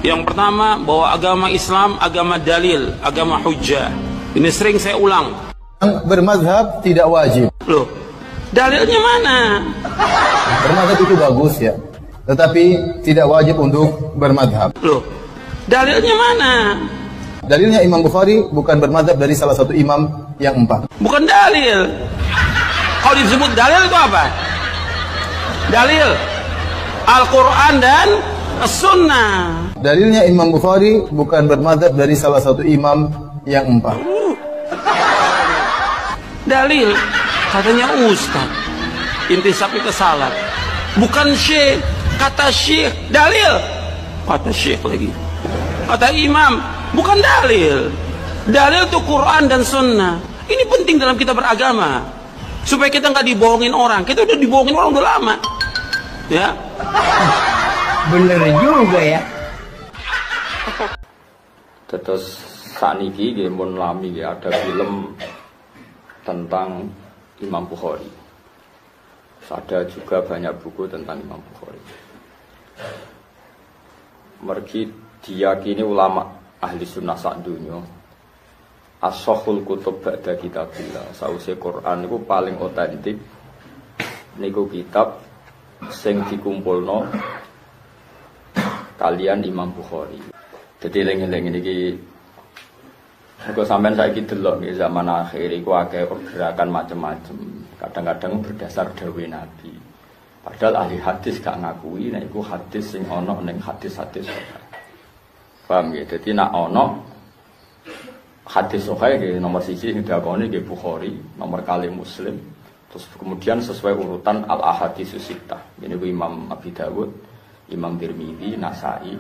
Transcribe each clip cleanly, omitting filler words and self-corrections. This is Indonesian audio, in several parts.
Yang pertama, bahwa agama Islam agama dalil, agama hujjah. Ini sering saya ulang. Bermadzhab tidak wajib. Loh, dalilnya mana? Bermadzhab itu bagus ya, tetapi tidak wajib untuk bermadzhab. Loh, dalilnya mana? Dalilnya Imam Bukhari bukan bermadzhab dari salah satu imam yang 4. Bukan dalil. Kalau disebut dalil itu apa? Dalil Al-Quran dan As-Sunnah. Dalilnya Imam Bukhari bukan bermadzhab dari salah satu imam yang 4. Dalil katanya Ustaz intisab itu salat, bukan syekh. Kata syekh dalil, kata syekh lagi, kata imam bukan dalil. Dalil itu Quran dan Sunnah. Ini penting dalam kita beragama supaya kita nggak dibohongin orang. Kita udah dibohongin orang udah lama ya. Bener juga ya. Terus saniki nggih mun lami nggih ada film tentang Imam Bukhari. Ada juga banyak buku tentang Imam Bukhari. Mergi diyakini ulama ahli sunnah sak dunya as-sahhul kutub ba'da kitabillah. Sause Quran niku paling otentik niku kitab sing dikumpulno kalian Imam Bukhari. Jadi eling-eling niki kok sampean saiki delok nggih zaman akhir iku akeh pergerakan macam-macam. Kadang-kadang berdasar dawuh Nabi. Padahal ahli hadis gak ngakui nek iku hadis sing ana ning hadis-hadis. Paham nggih? Dadi nek ana hadis sahih nggih nomor 1 sing diakoni nggih Bukhari, nomor kali Muslim. Terus kemudian sesuai urutan al-ahaditsus sittah. Ini Imam Abi Dawud, Imam Tirmidzi, Nasai.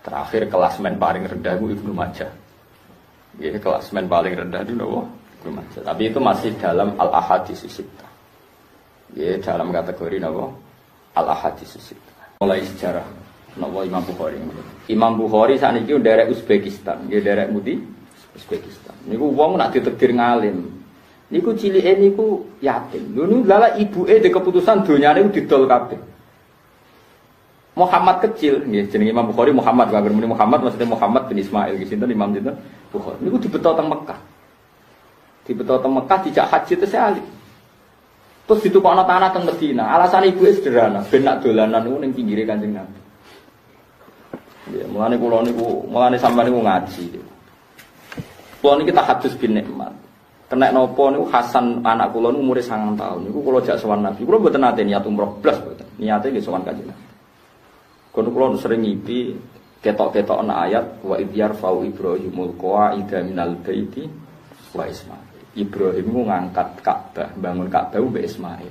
Terakhir kelasmen paling rendah itu Ibnu Majah. Ya, kelasmen paling rendah itu Ibnu Majah. Tapi itu masih dalam al-ahaditsus sittah. Ya, dalam kategori al-ahaditsus sittah. Mulai sejarah Imam Bukhari. Imam Bukhari saat ini dari Uzbekistan. Ya, dari Mudi Uzbekistan. Niku wong nak ditakdir ngalim. Niku cilike niku yatim. Lho niku lala ibuke de keputusan donyane didol kabeh. Muhammad kecil, nggih jenenge Imam Bukhari Muhammad, kanggo muni Muhammad maksudnya Muhammad bin Ismail iki sinten Imam sinten Bukhari. Niku dibeto teng Mekah. Dibeto teng Mekah dijak haji terus alih. Terus ditukokno tanah teng Madinah. Alasan ibuke sederhana, ben nak dolanan niku ning pinggire Kanjeng Nabi. Ya, mulane kula niku, mulane sampeyan niku ngaji. Kula niki tahadus bin nikmat. Kena nopo niku Hasan anak kula niku umure 9 tahun. Niku kula jak sowan Nabi. Kula mboten nate niat umroh blas mboten. Niate nggih sowan Kanjeng Nabi. Kono kula sering ngipi ketok-ketok ana ayat wa idyar fau Ibrahimul qaida minal baiti wa Ismail. Ibrahim ku ngangkat Ka'bah, bangun Ka'bah mbek Ismail.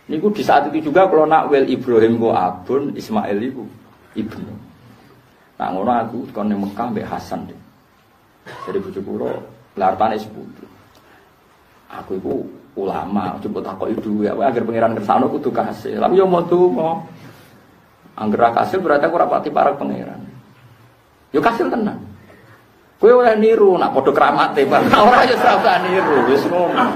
Niku di saat itu juga kalau nak wel Ibrahim ku abun, Ismail iku ibnu. Nah ngono aku kon ning Mekah mbek Hasan. Jadi bojo kula lartane sepupu. Aku iku ulama, coba takoki dhuwit, agar pangeran kersane kudu kasil. Tapi yo mau donga. Angger kasil berarti aku rapati para pangeran. Yo kasil tenan. Kowe oleh niru nak padha kramate, Pak. Ora yo ora niru, wis ngono.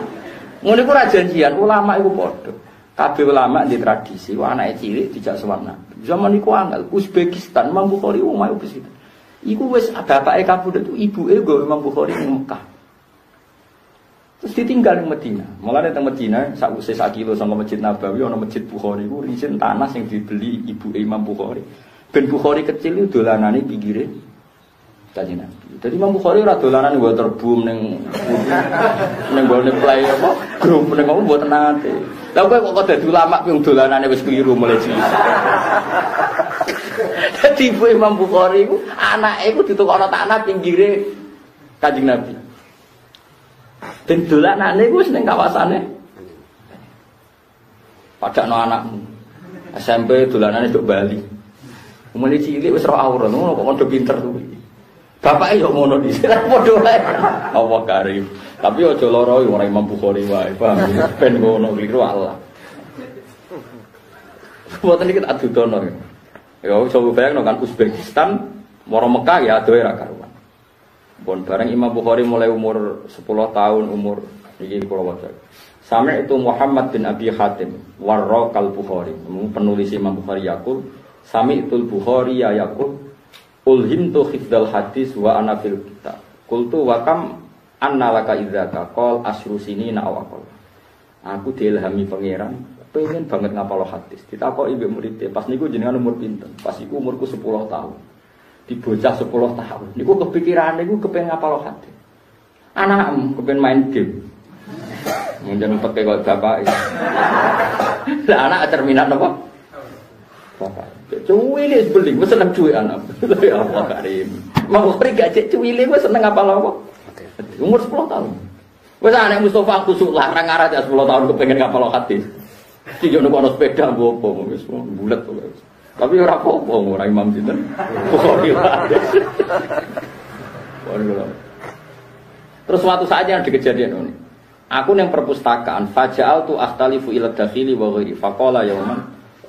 Ngono iku ora janjian, ulama iku padha. Kabeh ulama di tradisi, anake cilik dijak sowan Nabi. Zaman iku angel Uzbekistan, Imam Bukhari umah Uzbekistan. Iku wis bapake kabudut ibuke nggo Imam Bukhari ning Mekah. Terus ditinggal di Medina. Mulane teng Medina sakwise sak kilo saka Masjid Nabawi ana Masjid Bukhari iku risin tanah sing dibeli ibu Imam Bukhari. Ben Bukhari kecil itu dolanane pinggire Kanjeng Nabi. Dadi Imam Bukhari ora dolanan waterboom ning gone play apa grup ning ngono mboten nate. Lah kowe kok dadi ulama ping dolanane wis kliru mulai cilik. Dadi ibu Imam Bukhari iku anake iku ditukokno tanah pinggire Kanjeng Nabi. Dan dolanane wis ning kawasane. Padakno anakmu. SMP dolanane nduk Bali. Mulai cilik wis ro aurat ngono kok mondho pinter kuwi. Bapake yo ngono dhisik padha wae. Allah karim. Tapi aja lara ora Imam Bukhari wae, paham. Ben ngono kliru Allah. Mboten iki tak dudono. Ya coba bayangno kan Uzbekistan moro Mekah ya adoe ra karuan. Bon bareng Imam Bukhari mulai umur 10 tahun umur iki kula waca. Sampai itu Muhammad bin Abi Hatim Warraqal Bukhari, penulis Imam Bukhari yaqul, Sami'tul Bukhari ya yaqul ulhimtu hifdzal hadis wa ana fil kitab. Qultu wa kam annalaka idzaka qol asyru sinina awaqol. Aku diilhami pangeran, pengen banget ngapal hadis. Ditakoki mbek muridé, pas niku jenengan umur pinten? Pas iku umurku 10 tahun. Di bocah 10 tahun. Niku kepikiran niku kepengen ngapal hadis. Anakmu kepengen main game. Mungkin pakai kok bapak. Lah anak terminat apa? Bapak. Cuwile beling, wis seneng duwe anak. Ya Allah karim. Mau gak cek cuwile wis seneng ngapal apa? Umur 10 tahun. Wes anak Mustafa kusuk larang arah 10 tahun kepengen ngapal hadis. Iki yo ono sepeda opo wis bulet to. Tapi ora apa-apa ora Imam sinten. Bukhari. Terus suatu saat yang dikejadian ini. Aku yang perpustakaan faja'al tu akhtalifu ila dakhili wa ghairi faqala yauman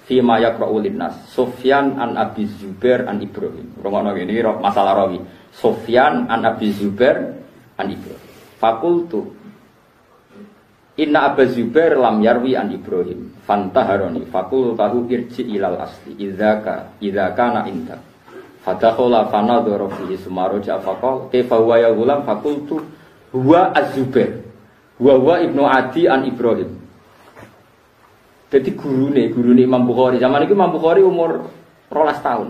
fi ma yaqra'u linnas Sufyan an Abi Zubair an Ibrahim. Romono ini masalah rawi. Sufyan an Abi Zubair an Ibrahim. Fakultu inna Abu Zubair lam yarwi an Ibrahim fantaharoni fakul tahu irji ilal asli idza kana inda fadakhala fanadhara fihi sumaroja faqal kaifa huwa ya gulam fakultu huwa Az-Zubair huwa ibnu Adi an Ibrahim. Jadi gurune Imam Bukhari zaman itu Imam Bukhari umur 12 tahun.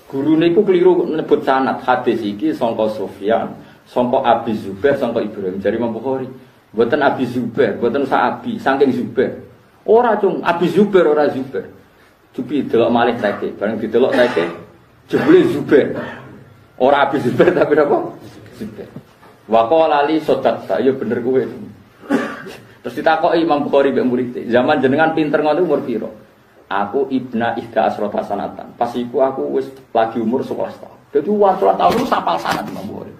Gurune iku keliru nyebut sanad hadis iki sangka Sufyan sangka Abi Zubair sangka Ibrahim dari Imam Bukhari. Buatan Abi Zubair, buatan Sa'abi, saking Zubair. Ora cung, Abi Zubair ora Zubair. Cupi delok malih teke, bareng didelok teke, jebule Zubair. Ora Abi Zubair tapi apa? Zubair. Wa qala li sadaqta, ya bener kowe. Terus ditakoki Imam Bukhari mbek murid, zaman jenengan pinter ngono umur pira? Aku ibna ihda asrota sanatan. Pas iku aku wis lagi umur 11 tahun. Dadi 11 tahun lu sapal sanad Imam Bukhari.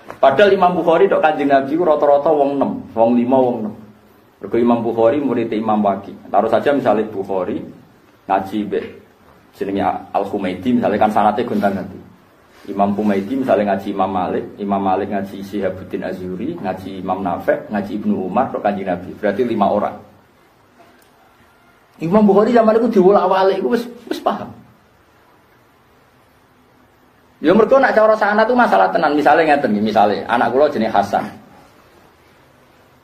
Padahal Imam Bukhari dok Kanjeng Nabi rata-rata wong 6, wong 5, wong 6. Mergo Imam Bukhari murid Imam Waqi. Taruh saja misalnya Bukhari ngaji be jenenge Al-Humaidi misalnya kan sanate gonta-ganti. Imam Humaidi misalnya ngaji Imam Malik ngaji Syihabuddin Az-Zuhri, ngaji Imam Nafi', ngaji Ibnu Umar dok Kanjeng Nabi. Berarti 5 orang. Imam Bukhari zaman itu diwolak-walik iku wis paham. Ya mergo nek cara sanad itu masalah tenan. Misale ngeten iki, misale anak kula jenenge Hasan.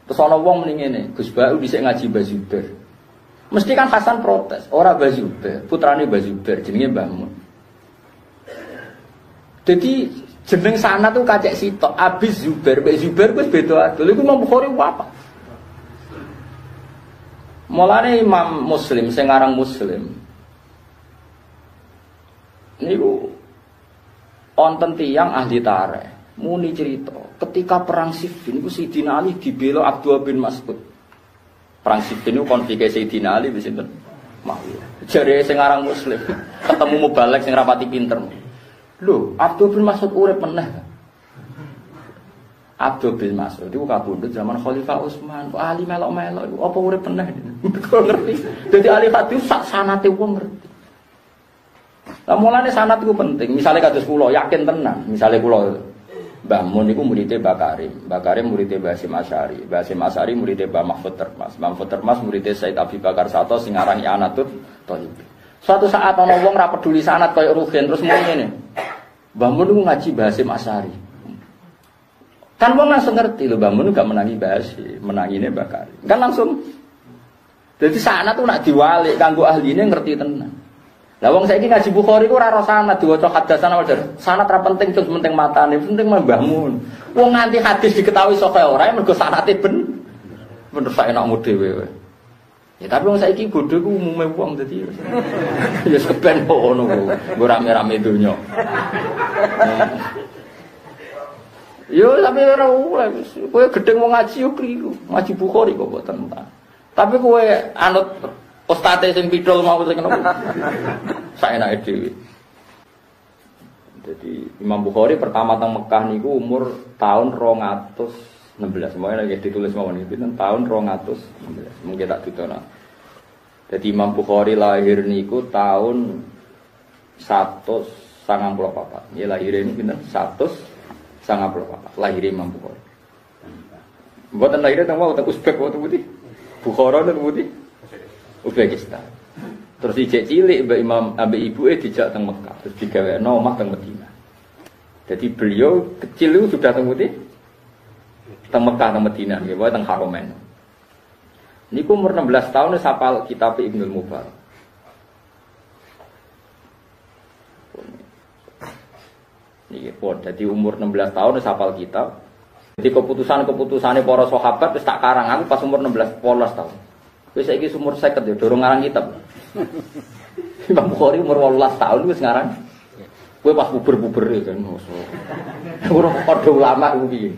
Terus ana wong muni ngene, Gus Bau dhisik ngaji Mbah Zubair. Mesti kan Hasan protes, ora Mbah Zubair, putrane Mbah Zubair jenenge Mbah Mun. Jadi jeneng sanad itu kacek sitok, Abi Zubair, Mbah Zubair wis beda adol. Iku Imam Bukhari apa? Mulane Imam Muslim sing aran Muslim. Niku wonten tiyang ahli tarikh muni cerita ketika perang Siffin itu Sayyidina Ali dibela Abdullah bin Mas'ud. Perang Siffin itu konflik Sayyidina Ali wis sinten? Muawiyah. Jare sing aran Muslim ketemu mubalek sing rapati pinter. Lho, Abdullah bin Mas'ud urip meneh. Abdullah bin Mas'ud itu kabundut zaman Khalifah Utsman. Ali melok-melok iku apa urip meneh? Kok ngerti. Dadi ahli hadis sak sanate wong ngerti. Lah mulane sanad iku penting. Misale kados kula yakin tenan, misale kula Mbah Mun niku muridé Mbah Karim, Mbah Karim muridé Mbah Hasyim Asy'ari, Mbah Hasyim Asy'ari muridé Mbah Mahfud Termas, Mahfud Termas muridé Said Abi Bakar Sato sing aran Anatut Thalib. Suatu saat ana wong ra peduli sanad kaya Ruhin terus muni ngene. Mbah Mun niku ngaji Mbah Hasyim Asy'ari. Kan wong langsung ngerti lho Mbah Mun gak menangi Mbah Hasyim, menangine Mbah Karim. Kan langsung. Jadi sanad tuh nak diwalik kanggo ahline ngerti tenan. Lah wong saiki ngaji Bukhari ku ora ro sanad diwaca hadasan awal dari sanad ra penting terus penting matane, penting mbahmu. Wong nganti hadis diketahui saka ora mergo sanate bener sak enakmu dhewe. Ya tapi wong saiki bodho ku umume wong dadi ya keben ngono ku rame-rame donya. Yo tapi ora oleh kowe gedeng wong ngaji yo kliru. Ngaji Bukhari kok boten ta. Tapi kowe anut Ustate sing pidol mau sing ngono. Saenake dhewe. Jadi Imam Bukhari pertama teng Mekah niku umur tahun 216. Semuanya lagi ditulis mawon iki tahun 216. Mungkin tak ditono. Jadi Imam Bukhari lahir niku tahun 194. Ya lahir ini pinten? 194. Lahir Imam Bukhari. Mboten lahir teng wau teng Uzbek wau teng Bukhara teng Uzbekistan. Terus dijak cilik mbak Imam ambek ibuke dijak teng Mekah, terus digawekno omah teng Madinah. Jadi beliau kecil itu sudah teng Putih teng Mekah teng Madinah nggih, wae teng Haramain. Niku umur 16 tahun wis hafal kitab Ibnul Mubarak. Niki pun dadi umur 16 tahun wis hafal kitab. Jadi keputusan-keputusannya para sahabat wis tak karang aku pas umur 16 tahun. Wis saiki umur 50 ya dorong ngarang kitab. Imam Bukhari umur 18 tahun wis ngarang. Kowe pas puber-puber kan. Ora padha ulama ku piye.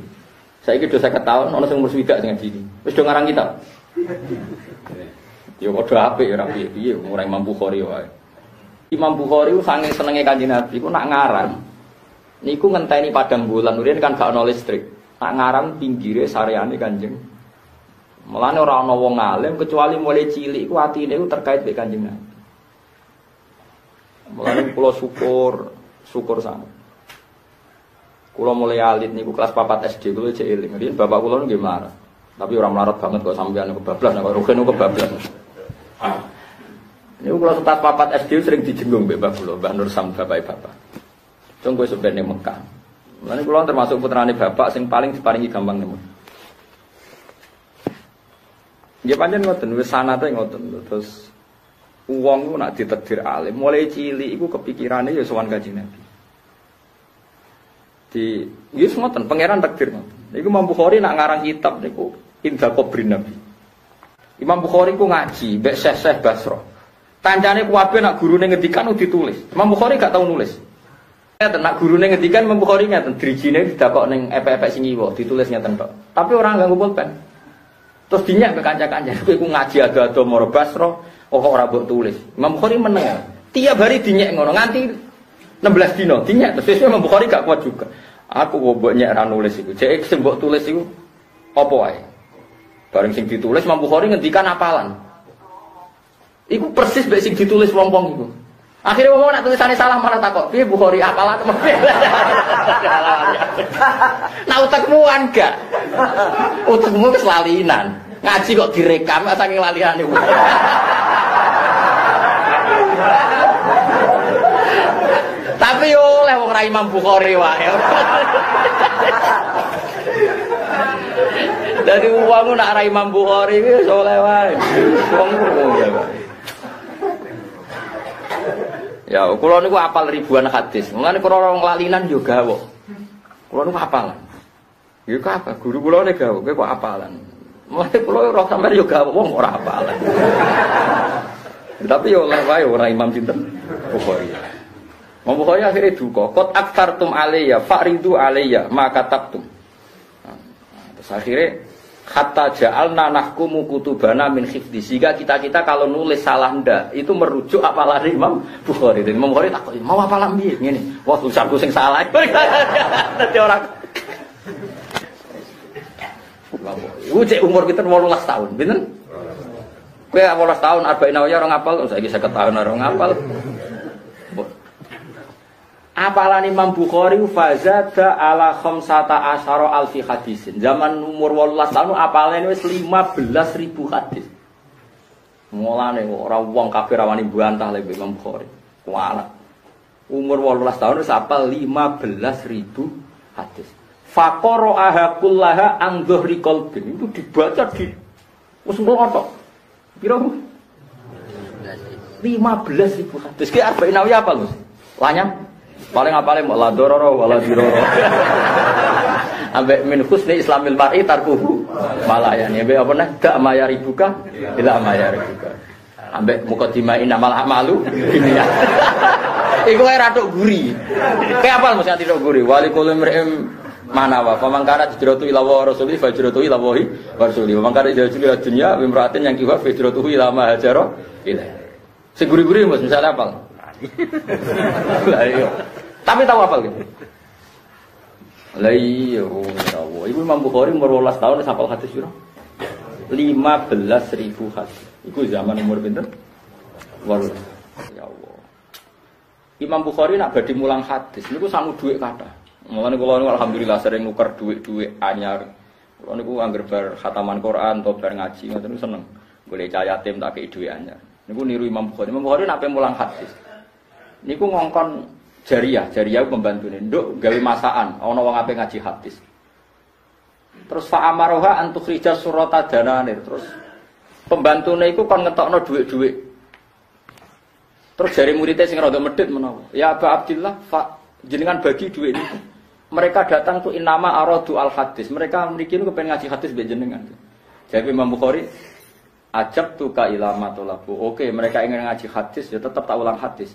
Saiki do 50 tahun ana sing umur 20 sing ngene. Wis do ngarang kitab. Ya padha apik ora piye-piye umur Imam Bukhari wae. Imam Bukhari ku saking senenge Kanjeng Nabi ku nak ngarang. Niku ngenteni padang bulan,urian kan gak ana listrik. Nak ngarang pinggire sareane Kanjeng. Mulane ora ana wong alim kecuali mulai cilik iku atine iku terkait mek Kanjeng Nabi. Mulane kula syukur sangat. Kula mulai alit niku kelas 4 SD kula cek eling. Riyen bapak kula nggih marah. Tapi ora melarat banget kok sampeyan kebablas nek rugen kebablas. Niku kula setat 4 SD sering dijenggung mbek bapak kula, Mbah Nur Sam bapake bapak. Cung kowe sebenarnya Mekah. Mulane kula termasuk putrane bapak sing paling diparingi gampang nemu. Ya pancen ngoten wis sanate ngoten terus wong ku nak ditakdir alim mulai cilik iku kepikirane ya sowan Kanjeng Nabi. Di wis ngoten pangeran takdir ngoten. Niku Imam Bukhari nak ngarang kitab niku Indah Qabrin Nabi. Imam Bukhari ku ngaji mbek Syekh Basra. Kancane kuwabe nak gurune ngendikan ditulis. Imam Bukhari gak tau nulis. Ngeten nak gurune ngendikan Imam Bukhari ngeten drijine didakok ning epek-epek sing iwo ditulis ngeten tok. Tapi orang nganggo pulpen. Terus dinyak ke kanca-kanca, kowe iku ngaji ado-ado maro Basra, kok ora mbok tulis. Imam Bukhari meneng. Tiap hari dinyak ngono nganti 16 dina dinyak terus Imam Bukhari gak kuat juga. Aku kok mbok nyek ra nulis iku. Jek sing mbok tulis iku apa wae. Bareng sing ditulis Imam Bukhari ngendikan apalan. Iku persis mek sing ditulis wong-wong iku. Akhirnya wong nak tulisane salah malah takok, "Piye Bukhari apalan?" Nah utekmu kan gak. Utekmu wis lalinan. Ngaji kok direkam saking laliane. Tapi yo oleh wong ra Imam Bukhari wae. Dadi wong nak ra Imam Bukhari wis oleh wae. Wong ya wae. Ya, kula niku apal ribuan hadis. Mulane kula nglalinan yo gawe. Kula niku apalan. Ya apa? Guru kula nek gawe, kowe kok apalan. Mulane kula ora sampeyan yo gawe wong ora apalan. Tapi yo oleh wae ora Imam sinten Bukhari. Imam Bukhari akhirnya duka, qad aktartum alayya faridu alayya maka tabtum. Terus akhirnya hatta ja'alna nahkumu kutubana min khifdi. Sehingga kita kalau nulis salah ndak itu merujuk apalan Imam Bukhari. Dan Imam Bukhari takut, mau apalan piye ngene? Wah, tulisanku sing salah. Dadi ora. Cek umur kita 18 tahun, pinten? Kowe 18 tahun arba'in nawawiyah ora ngapal, saiki 50 tahun ora ngapal. Apalan Imam Bukhari fazada ala khamsata asyara alfi hadisin. Zaman umur 18 tahun apalane wis 15.000 hadis. Mulane ora wong kafir rawani bantah lek Imam Bukhari. Kualat. Umur 18 tahun wis apal 15.000 hadis. Faqara'aha kullaha an dhuhri qalbin. Itu dibaca di wis ngono. Piro? 15.000 hadis. Ki arba'in nawawiyah apa lho? Lanyam paling apale mau la dororo wala diroro. Ambek min husni islamil mar'i tarkuhu malayani. Ambek apa nek dak mayaribuka ila mayaribuka. Ambek mukadimah inamal amalu dunya. Iku ae ratuk guri. Kayak apal mesti ratuk guri. Wali kullu mri'im manawa. Pamangkara hijratu ila wa rasuli fajratu ila wahi wa rasuli. Pamangkara hijratu ila dunya wimra'atin yang kiwa hijratu ila ma hajara ila. Sing guri-guri Mas misale apal. Lah iya. Tapi tahu apa gitu? Lah iya, tahu. Iku Imam Bukhari umur 18 tahun wis hafal hadis piro? 15.000 hadis. Iku zaman umur pinten? 18. Ya Allah. Imam Bukhari nak badhe mulang hadis niku sangu dhuwit kathah. Mulane kula niku alhamdulillah sering nuker dhuwit-dhuwit anyar. Kula niku angger bar khataman Quran atau bar ngaji ngoten seneng. Golek cah yatim tak kei dhuwit anyar. Niku niru Imam Bukhari. Imam Bukhari nak mulang hadis. Niku ngongkon jariyah pembantune. Nduk gawe masakan, ana wong ape ngaji hadis. Terus fa amaroha an tukhrija surata dananir. Terus pembantune iku kon ngetokno dhuwit-dhuwit. Terus jari muridnya sing rada medhit menawa. Ya Aba Abdillah, jenengan bagi dhuwit itu. Mereka datang tuh inama aradu al hadis. Mereka mriki niku pengen ngaji hadis mbek jenengan. Jadi Imam Bukhari ajab tu ka ilama tolabu. Oke, mereka ingin ngaji hadis ya tetap tak ulang hadis.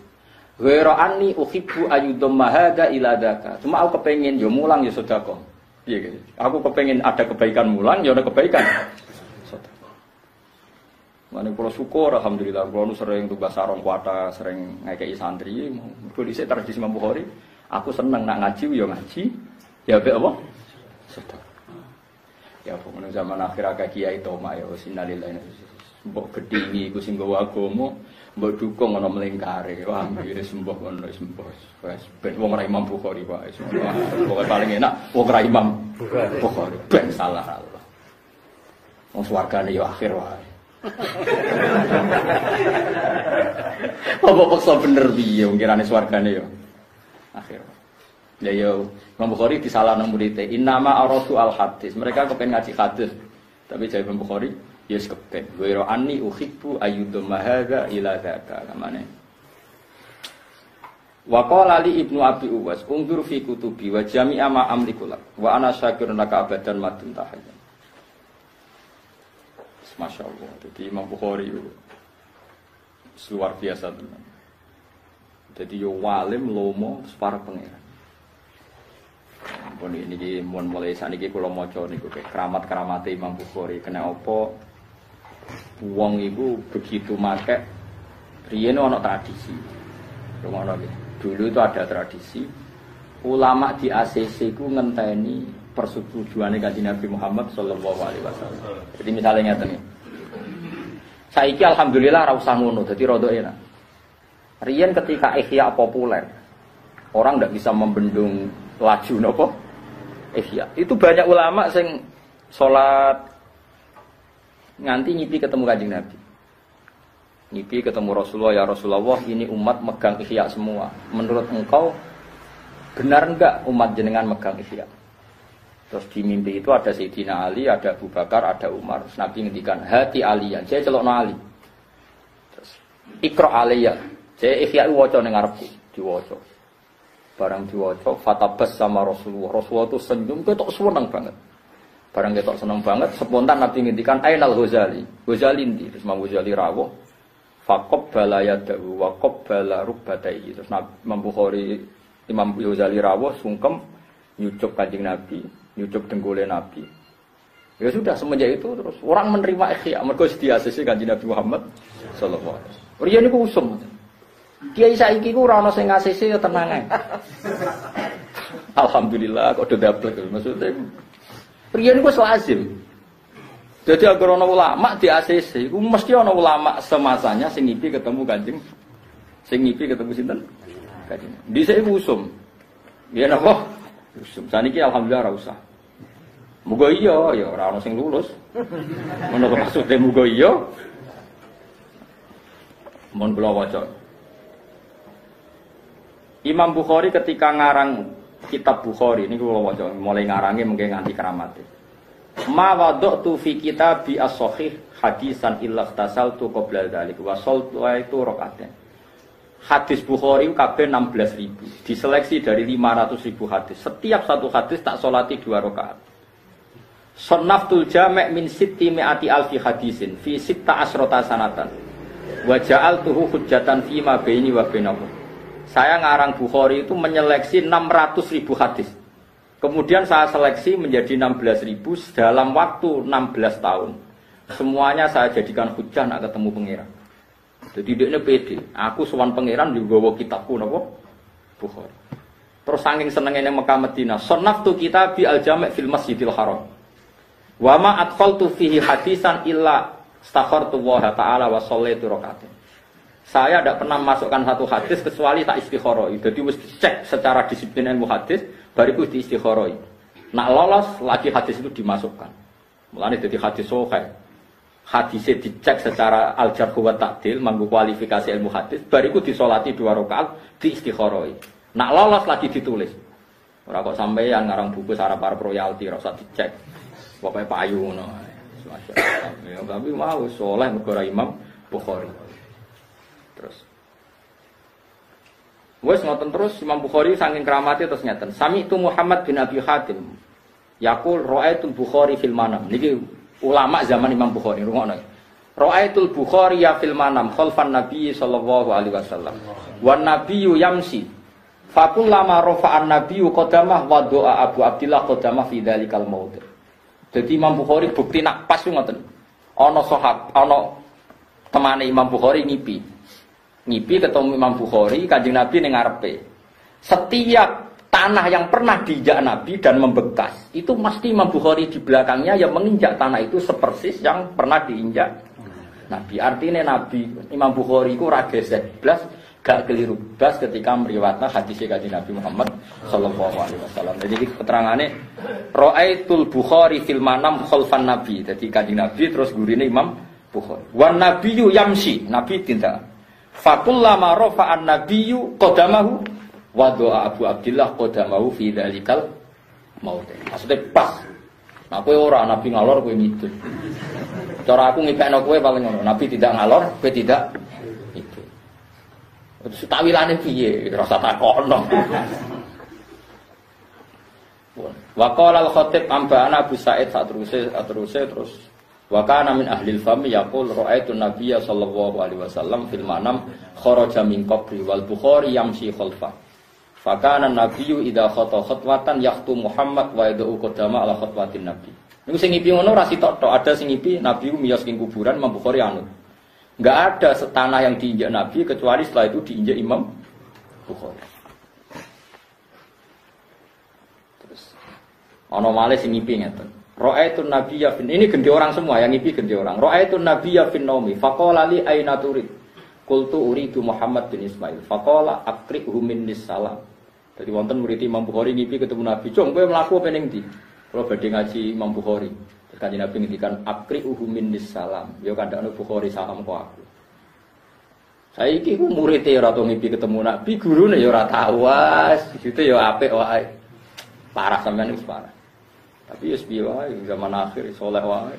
Ghairu anni uhibbu ayyudamma hadza ila dzaka. Cuma aku kepengin yo mulang yo sedekah. Piye gitu. Aku kepengin ada kebaikan mulang yo ada kebaikan sedekah. Mane kula syukur alhamdulillah kula nu sering tugas sarong kuata, sering ngekeki santri. Mergo dhisik tradisi Imam Bukhari, aku seneng nak ngaji yo ngaji. Ya mbek apa? Sedekah. Ya pokoknya zaman akhir agak kiai toma ya sinalillahi mbok gedhingi iku sing gawa agama mbok dukung ana melingkare wah ngene sembah ngono sembah wis ben wong ra Imam Bukhari wae pokoke paling enak wong ra Imam Bukhari ben salah Allah wong swargane ya akhir wae apa paksa bener piye wong kirane swargane ya akhir. Ya yo, Imam Bukhari disalahno muridé. Innama aradu al hadis. Mereka kepen ngaji hadis. Tapi jare Imam Bukhari ya wis kepen. Wa anni uhibbu ayyudamma hadza ila dzaka. Kamane. Wa qala li Ibnu Abi Uwais, "Undur fi kutubi wa jami'a ma amliku lak. Wa ana syakirun laka abadan madun tahayyan." Masyaallah. Jadi Imam Bukhari itu luar biasa tenan. Jadi yo walim lomo para pangeran. Pun ini mulai saat ini kalau mau coba niku keramat Imam Bukhari kena apa wong ibu begitu make riyen ana tradisi. Ngono iki. Dulu itu ada tradisi ulama di ACC iku ngenteni persetujuane Kanjeng Nabi Muhammad sallallahu alaihi wasallam. Jadi misalnya ngeten iki. Saiki alhamdulillah ra usah ngono, dadi rada enak. Riyen ketika ihya populer, orang ndak bisa membendung laju nopo ihya. Itu banyak ulama sing salat nganti ngipi ketemu Kanjeng Nabi. Ngipi ketemu Rasulullah, ya Rasulullah, ini umat megang ihya semua. Menurut engkau benar enggak umat jenengan megang ihya? Terus di mimpi itu ada Sayyidina Ali, ada Abu Bakar, ada Umar. Terus Nabi ngendikan hati aliyan. Saya celokno Ali. Terus Iqra alayya. Saya ihya waca ning ngarepku, diwaca. Barang diwaca fatabas sama Rasulullah. Rasulullah itu senyum ketok seneng banget. Barang ketok seneng banget, spontan Nabi ngendikan Ainal Ghazali. Ghazali ndi? Terus Imam Ghazali rawuh. Faqabbala yadahu wa qabbala rukbatayhi. Terus Imam Bukhari, Imam Ghazali rawuh sungkem nyucup Kanjeng Nabi, nyucup dengkule Nabi. Ya sudah semenjak itu terus orang menerima ihya mergo diasisi Kanjeng Nabi Muhammad sallallahu alaihi wasallam. Riyen niku usum. Kiai saiki ku ora ana sing ngasisi ya tenang ae. Alhamdulillah kok do dablek maksudnya. Riyen niku lazim. Jadi agar ana ulama di ACC iku mesti ana ulama semasanya sing ngipi ketemu Kanjeng. Sing ngipi ketemu sinten? Kanjeng. Dhisik iku usum. Ya napa? Usum. Saniki alhamdulillah ora usah. Muga iya ya ora ana sing lulus. Menapa maksude muga iya? Mon kula waca. Imam Bukhari ketika ngarang kitab Bukhari ini kula waca mulai ngarange mungkin nganti keramate. Ma wada'tu fi kitabi as-sahih hadisan illa tasaltu qabla dzalik wa saltu itu rakaat. Hadis Bukhari kabeh 16.000. Diseleksi dari 500.000 hadis. Setiap satu hadis tak salati 2 rakaat. Sunnaftul jami' min sitti mi'ati alfi hadisin fi sitta asrota sanatan. Wa ja'altuhu hujjatan fi ma baini wa bainakum. Saya ngarang Bukhari itu menyeleksi 600.000 hadis. Kemudian saya seleksi menjadi 16.000 dalam waktu 16 tahun. Semuanya saya jadikan hujjah nak ketemu pangeran. Jadi dia pede. Aku sowan pangeran juga bawa kitabku napa? Bukhari. Terus saking senengene Mekah Madinah, sannaftu kitabi al-jami' fil Masjidil Haram. Wa ma atqaltu fihi hadisan illa stakhartu wa ta'ala wa shallaitu rakaatain. Saya tidak pernah masukkan satu hadis kecuali tak istikharoi. Jadi mesti cek secara disiplin ilmu hadis, bariku di istikharoi. Nak lolos lagi hadis itu dimasukkan. Mulane jadi hadis sahih. hadisnya dicek secara al-jarh wa ta'dil, manggo kualifikasi ilmu hadis, bariku disolati 2 rakaat di istikharoi. Nak lolos lagi ditulis. Ora kok sampeyan ngarang buku Arab royalti ora usah dicek. Pokoke payu ngono. Ya tapi mau soleh mergo Imam Bukhari. Terus wes ngoten terus Imam Bukhari saking keramate terus ngeten. Sami itu Muhammad bin Abi Hatim. Yaqul ra'aitul Bukhari fil manam. Niki ulama zaman Imam Bukhari rungokno. Ra'aitul Bukhari ya fil manam khalfan Nabi sallallahu alaihi wasallam. Wan nabiyyu yamsi. Fakul lama rafa'an nabiyyu qadamah wa doa Abu Abdillah qadamah fi dzalikal maudhi'. Jadi Imam Bukhari bukti nak pas ngoten. Ana sahab, ana temane Imam Bukhari ngipi ketemu Imam Bukhari, Kanjeng Nabi ning ngarepe. Setiap tanah yang pernah diinjak Nabi dan membekas, itu mesti Imam Bukhari di belakangnya yang menginjak tanah itu sepersis yang pernah diinjak Nabi. Artinya Nabi Imam Bukhari itu ra gesek blas, gak keliru blas ketika meriwayatkan hadis Kanjeng Nabi Muhammad sallallahu alaihi wasallam. Jadi keterangannya ra'aitul Bukhari fil manam khalfan Nabi. Jadi Kanjeng Nabi terus gurine Imam Bukhari. Wan nabiyyu yamshi, Nabi tindak. Fakullama rafa'an nabiyyu qadamahu wa doa Abu Abdillah qadamahu fi dzalikal maudhi'. Maksudnya pas. Nah kowe ora Nabi ngalor kowe ngidul. Cara aku ngipekno kowe paling ngono. Nabi tidak ngalor, kowe tidak itu. Terus tawilane piye? Rasa takono. Wa qala al-khatib amba'ana Abu Sa'id satruse terus wa kana min ahlil fami yaqul ra'aitu nabiyya sallallahu alaihi wasallam fil manam kharaja min qabri wal Bukhari yamshi khalfa. Fa kana nabiyyu idza khata khatwatan yaqtu Muhammad wa yad'u qadama ala khatwatin nabi. Niku sing ngipi ngono ra sitok tok, ada sing ngipi Nabi miyos ing kuburan Imam Bukhari anut. Enggak ada setanah yang diinjak Nabi kecuali setelah itu diinjak Imam Bukhari. Terus ana malih sing ngipi ngeten. Ra'aitun nabiyya fin, ini ganti orang semua yang ngipi ganti orang. Ra'aitun nabiyya fin naumi faqala li aina turid. Qultu uridu Muhammad bin Ismail. Faqala aqri'hu minnis salam. Jadi wonten murid Imam Bukhari ngipi ketemu Nabi, "Cung, kowe mlaku apa ning ndi?" Kula badhe ngaji Imam Bukhari. Terus Kanjeng Nabi ngendikan aqri'hu minnis salam. Ya kandhane Bukhari salam kok aku. Saiki ku murid e ora tau ngipi ketemu Nabi, gurune ya ora tau wae. Itu ya apik wae. Parah sampean wis parah. Tapi ya sebiwa zaman akhir soleh wae.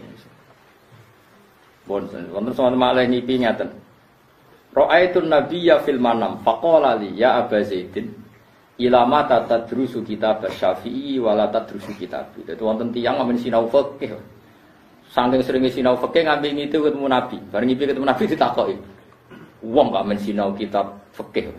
Bonten wonten sowan malih ngipi ngaten. Ra'aitun nabiyya fil manam faqala li ya Aba Zaidin ila mata tadrusu kitab Syafi'i wala tadrusu kitab. Dadi wonten tiyang amen sinau fikih. Saking sering sinau fikih ngambil ngitu ketemu Nabi. Bareng ngipi ketemu Nabi ditakoki. Wong gak men sinau kitab fikih.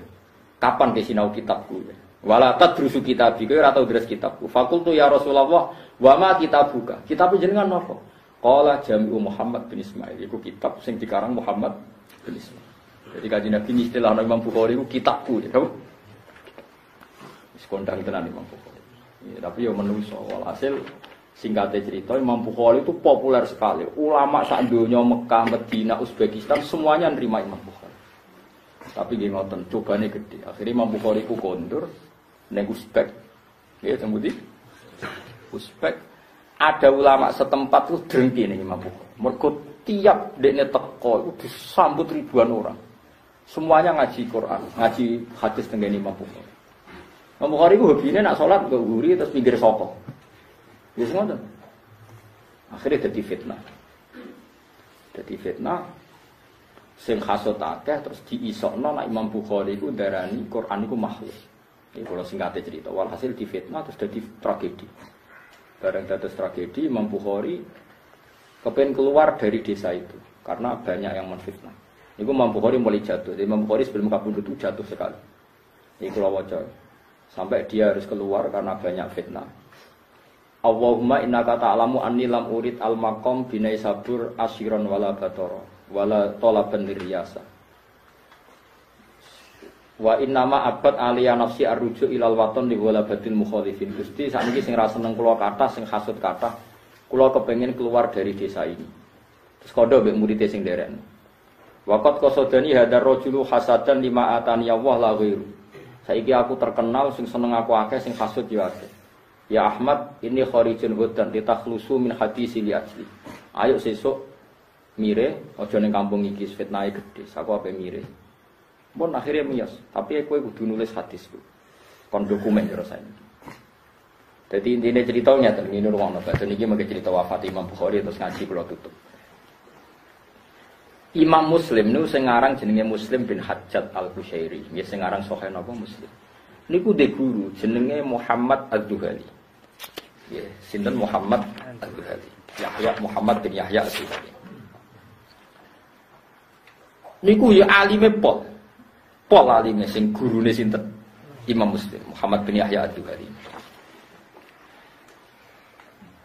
Kapan ke sinau kitabku? Wala tadrusu kitab iki ora tau deres kitabku. Fakultu ya Rasulullah wa ma kitabuka? Kitab jenengan napa? Qala Jami'u Muhammad bin Ismail. Iku kitab sing dikarang Muhammad bin Ismail. Jadi Kanjeng Nabi istilah Imam Bukhari iku kitabku ya. Wis kondang tenan Imam Bukhari. Ya, tapi yo menungso walhasil singkatnya cerita Imam Bukhari itu populer sekali. Ulama sak donya Mekah, Madinah, Uzbekistan semuanya nerima Imam Bukhari. Tapi nggih ngoten, cobane gede. Akhirnya Imam Bukhari ku kondur ning Uzbek. Nggih temudi. Uzbek ada ulama setempat itu drengki ning Imam Bukhari. Mergo tiap dekne teko itu disambut ribuan orang. Semuanya ngaji Quran, ngaji hadis tengene Imam Bukhari. Imam Bukhari ku hobine nak salat go guri terus pinggir sapa. Wis ngoten. Akhirnya dadi fitnah. Dadi fitnah sing hasut akeh terus diisokno nek Imam Bukhari iku darani Quran iku makhluk. Iki kula singkate cerita. Walhasil difitnah terus dadi tragedi. Bareng dados tragedi Imam Bukhari kepen keluar dari desa itu karena banyak yang menfitnah. Iku Imam Bukhari mulai jatuh. Imam Bukhari sebelum kabundut itu jatuh sekali. Iki kula waca. Sampai dia harus keluar karena banyak fitnah. Allahumma innaka ta'lamu anni lam urid al-maqam binai sabur asyiran wala batara wala talaban liriyasa. Wa innama abad aliya nafsi arruju ilal waton li wala batil mukhalifin. Gusti sakniki sing ra seneng kula kathah sing hasud kathah. Kula kepengin keluar dari desa ini. Terus kodo mbek murid sing derek. Waqat qasodani hadar rajulu hasadan lima atani Allah la ghairu. Saiki aku terkenal sing seneng aku akeh sing hasud yo akeh. Ya Ahmad, ini kharijun hudan litakhlusu min hadisi li ajli. Ayo sesuk Mire, ojo ning kampung iki fitnahe gedhe, aku ape mire. Pun akhirnya miyos, tapi kowe kudu nulis hadis ku. Kon dokumen yo rasane. Jadi intinya ceritanya ini ruang nopo. Jadi ini mungkin cerita wafat Imam Bukhari terus ngaji kalau tutup. Imam Muslim nu sengarang jenenge Muslim bin Hajjat Al-Qushairi. Ya sengarang sahih napa Muslim. Niku de guru jenenge Muhammad Az-Zuhali. Ya, sinten Muhammad Az-Zuhali. Yahya Muhammad bin Yahya Az-Zuhali. Niku ya alime pol. Pol alime sing gurune sinten? Imam Muslim Muhammad bin Yahya Az-Zuhali.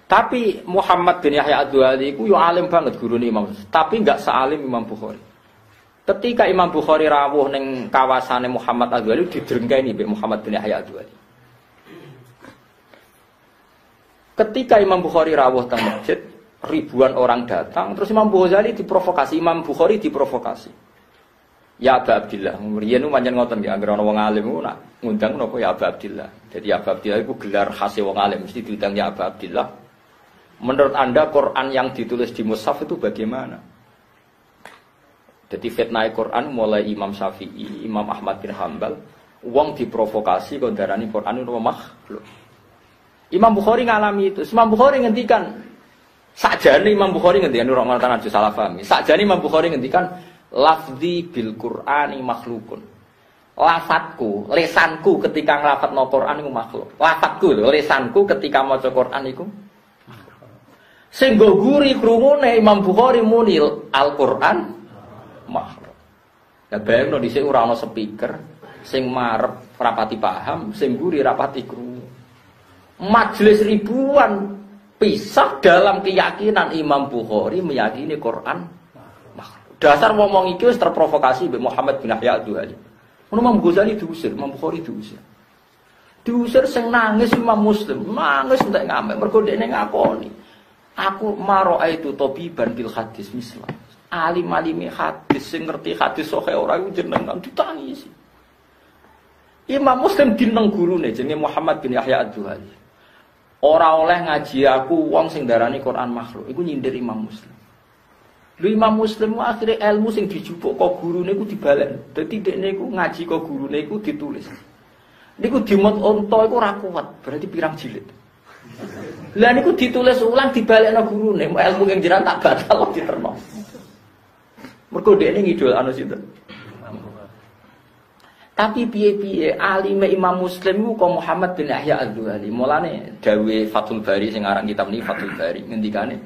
Tapi Muhammad bin Yahya Az-Zuhali iku yo alim banget gurune Imam Muslim, tapi enggak sealim Imam Bukhari. Ketika Imam Bukhari rawuh ning kawasane Muhammad Az-Zuhali didrengkeni mbek Muhammad bin Yahya Az-Zuhali. Ketika Imam Bukhari rawuh teng masjid, ribuan orang datang, terus Imam Ghazali diprovokasi, Imam Bukhari diprovokasi. Ya Aba Abdillah, riyen pancen ngoten ya, anggere ana wong alim ku nak ngundang napa ya Aba Abdillah. Jadi Aba Abdillah iku gelar khase wong alim, mesti diundang ya Aba Abdillah. Menurut Anda Quran yang ditulis di mushaf itu bagaimana? Jadi fitnah Quran mulai Imam Syafi'i, Imam Ahmad bin Hanbal, wong diprovokasi kok darani Quran itu makhluk. Imam Bukhari ngalami itu. Imam Bukhari ngendikan sakjane Imam Bukhari ngendikan ora ngono aja salah paham. Sakjane Imam Bukhari ngendikan lafzi bil Qur'ani makhlukun. Lafadzku, lesanku ketika nglafadzno Quran iku makhluk. Lafadzku lho, lesanku ketika maca Quran iku sing go guri krungune Imam Bukhari munil Al-Qur'an makhluk. Lah bayangno dhisik ora ana speaker sing marep rapati paham, sing guri rapati krungu. Majelis ribuan pisah dalam keyakinan Imam Bukhari meyakini Quran makhluk. Dasar ngomong iki wis terprovokasi mbek Muhammad bin Yahya Az-Zuhali. Imam Ghazali diusir, Imam Bukhari diusir. Diusir sing nangis Imam Muslim, nangis entek ngamek mergo dekne ngakoni. Aku maro'aitu tabiban bil hadis misla. Alim-alimi hadis sing ngerti hadis sahih ora iku jenengan ditangisi. Imam Muslim dineng gurune jenenge Muhammad bin Yahya Az-Zuhali. Ora oleh ngaji aku wong sing darani Quran makhluk. Iku nyindir Imam Muslim. Lho Imam Muslim akhire ilmu sing dijupuk kok gurune iku dibalen. Dadi dekne iku ngaji kok gurune iku ditulis. Niku dimot onto iku ora kuat, berarti pirang jilid. Lah niku ditulis ulang dibalekno gurune, ilmu yang jenengan tak batal kok diterno. Mergo dekne ngidol anu sinten. Tapi piye-piye alime Imam Muslim iku kok Muhammad bin Yahya Az-Zuhali. Mulane dawuhe Fathul Bari sing aran kitab niki Fathul Bari ngendikane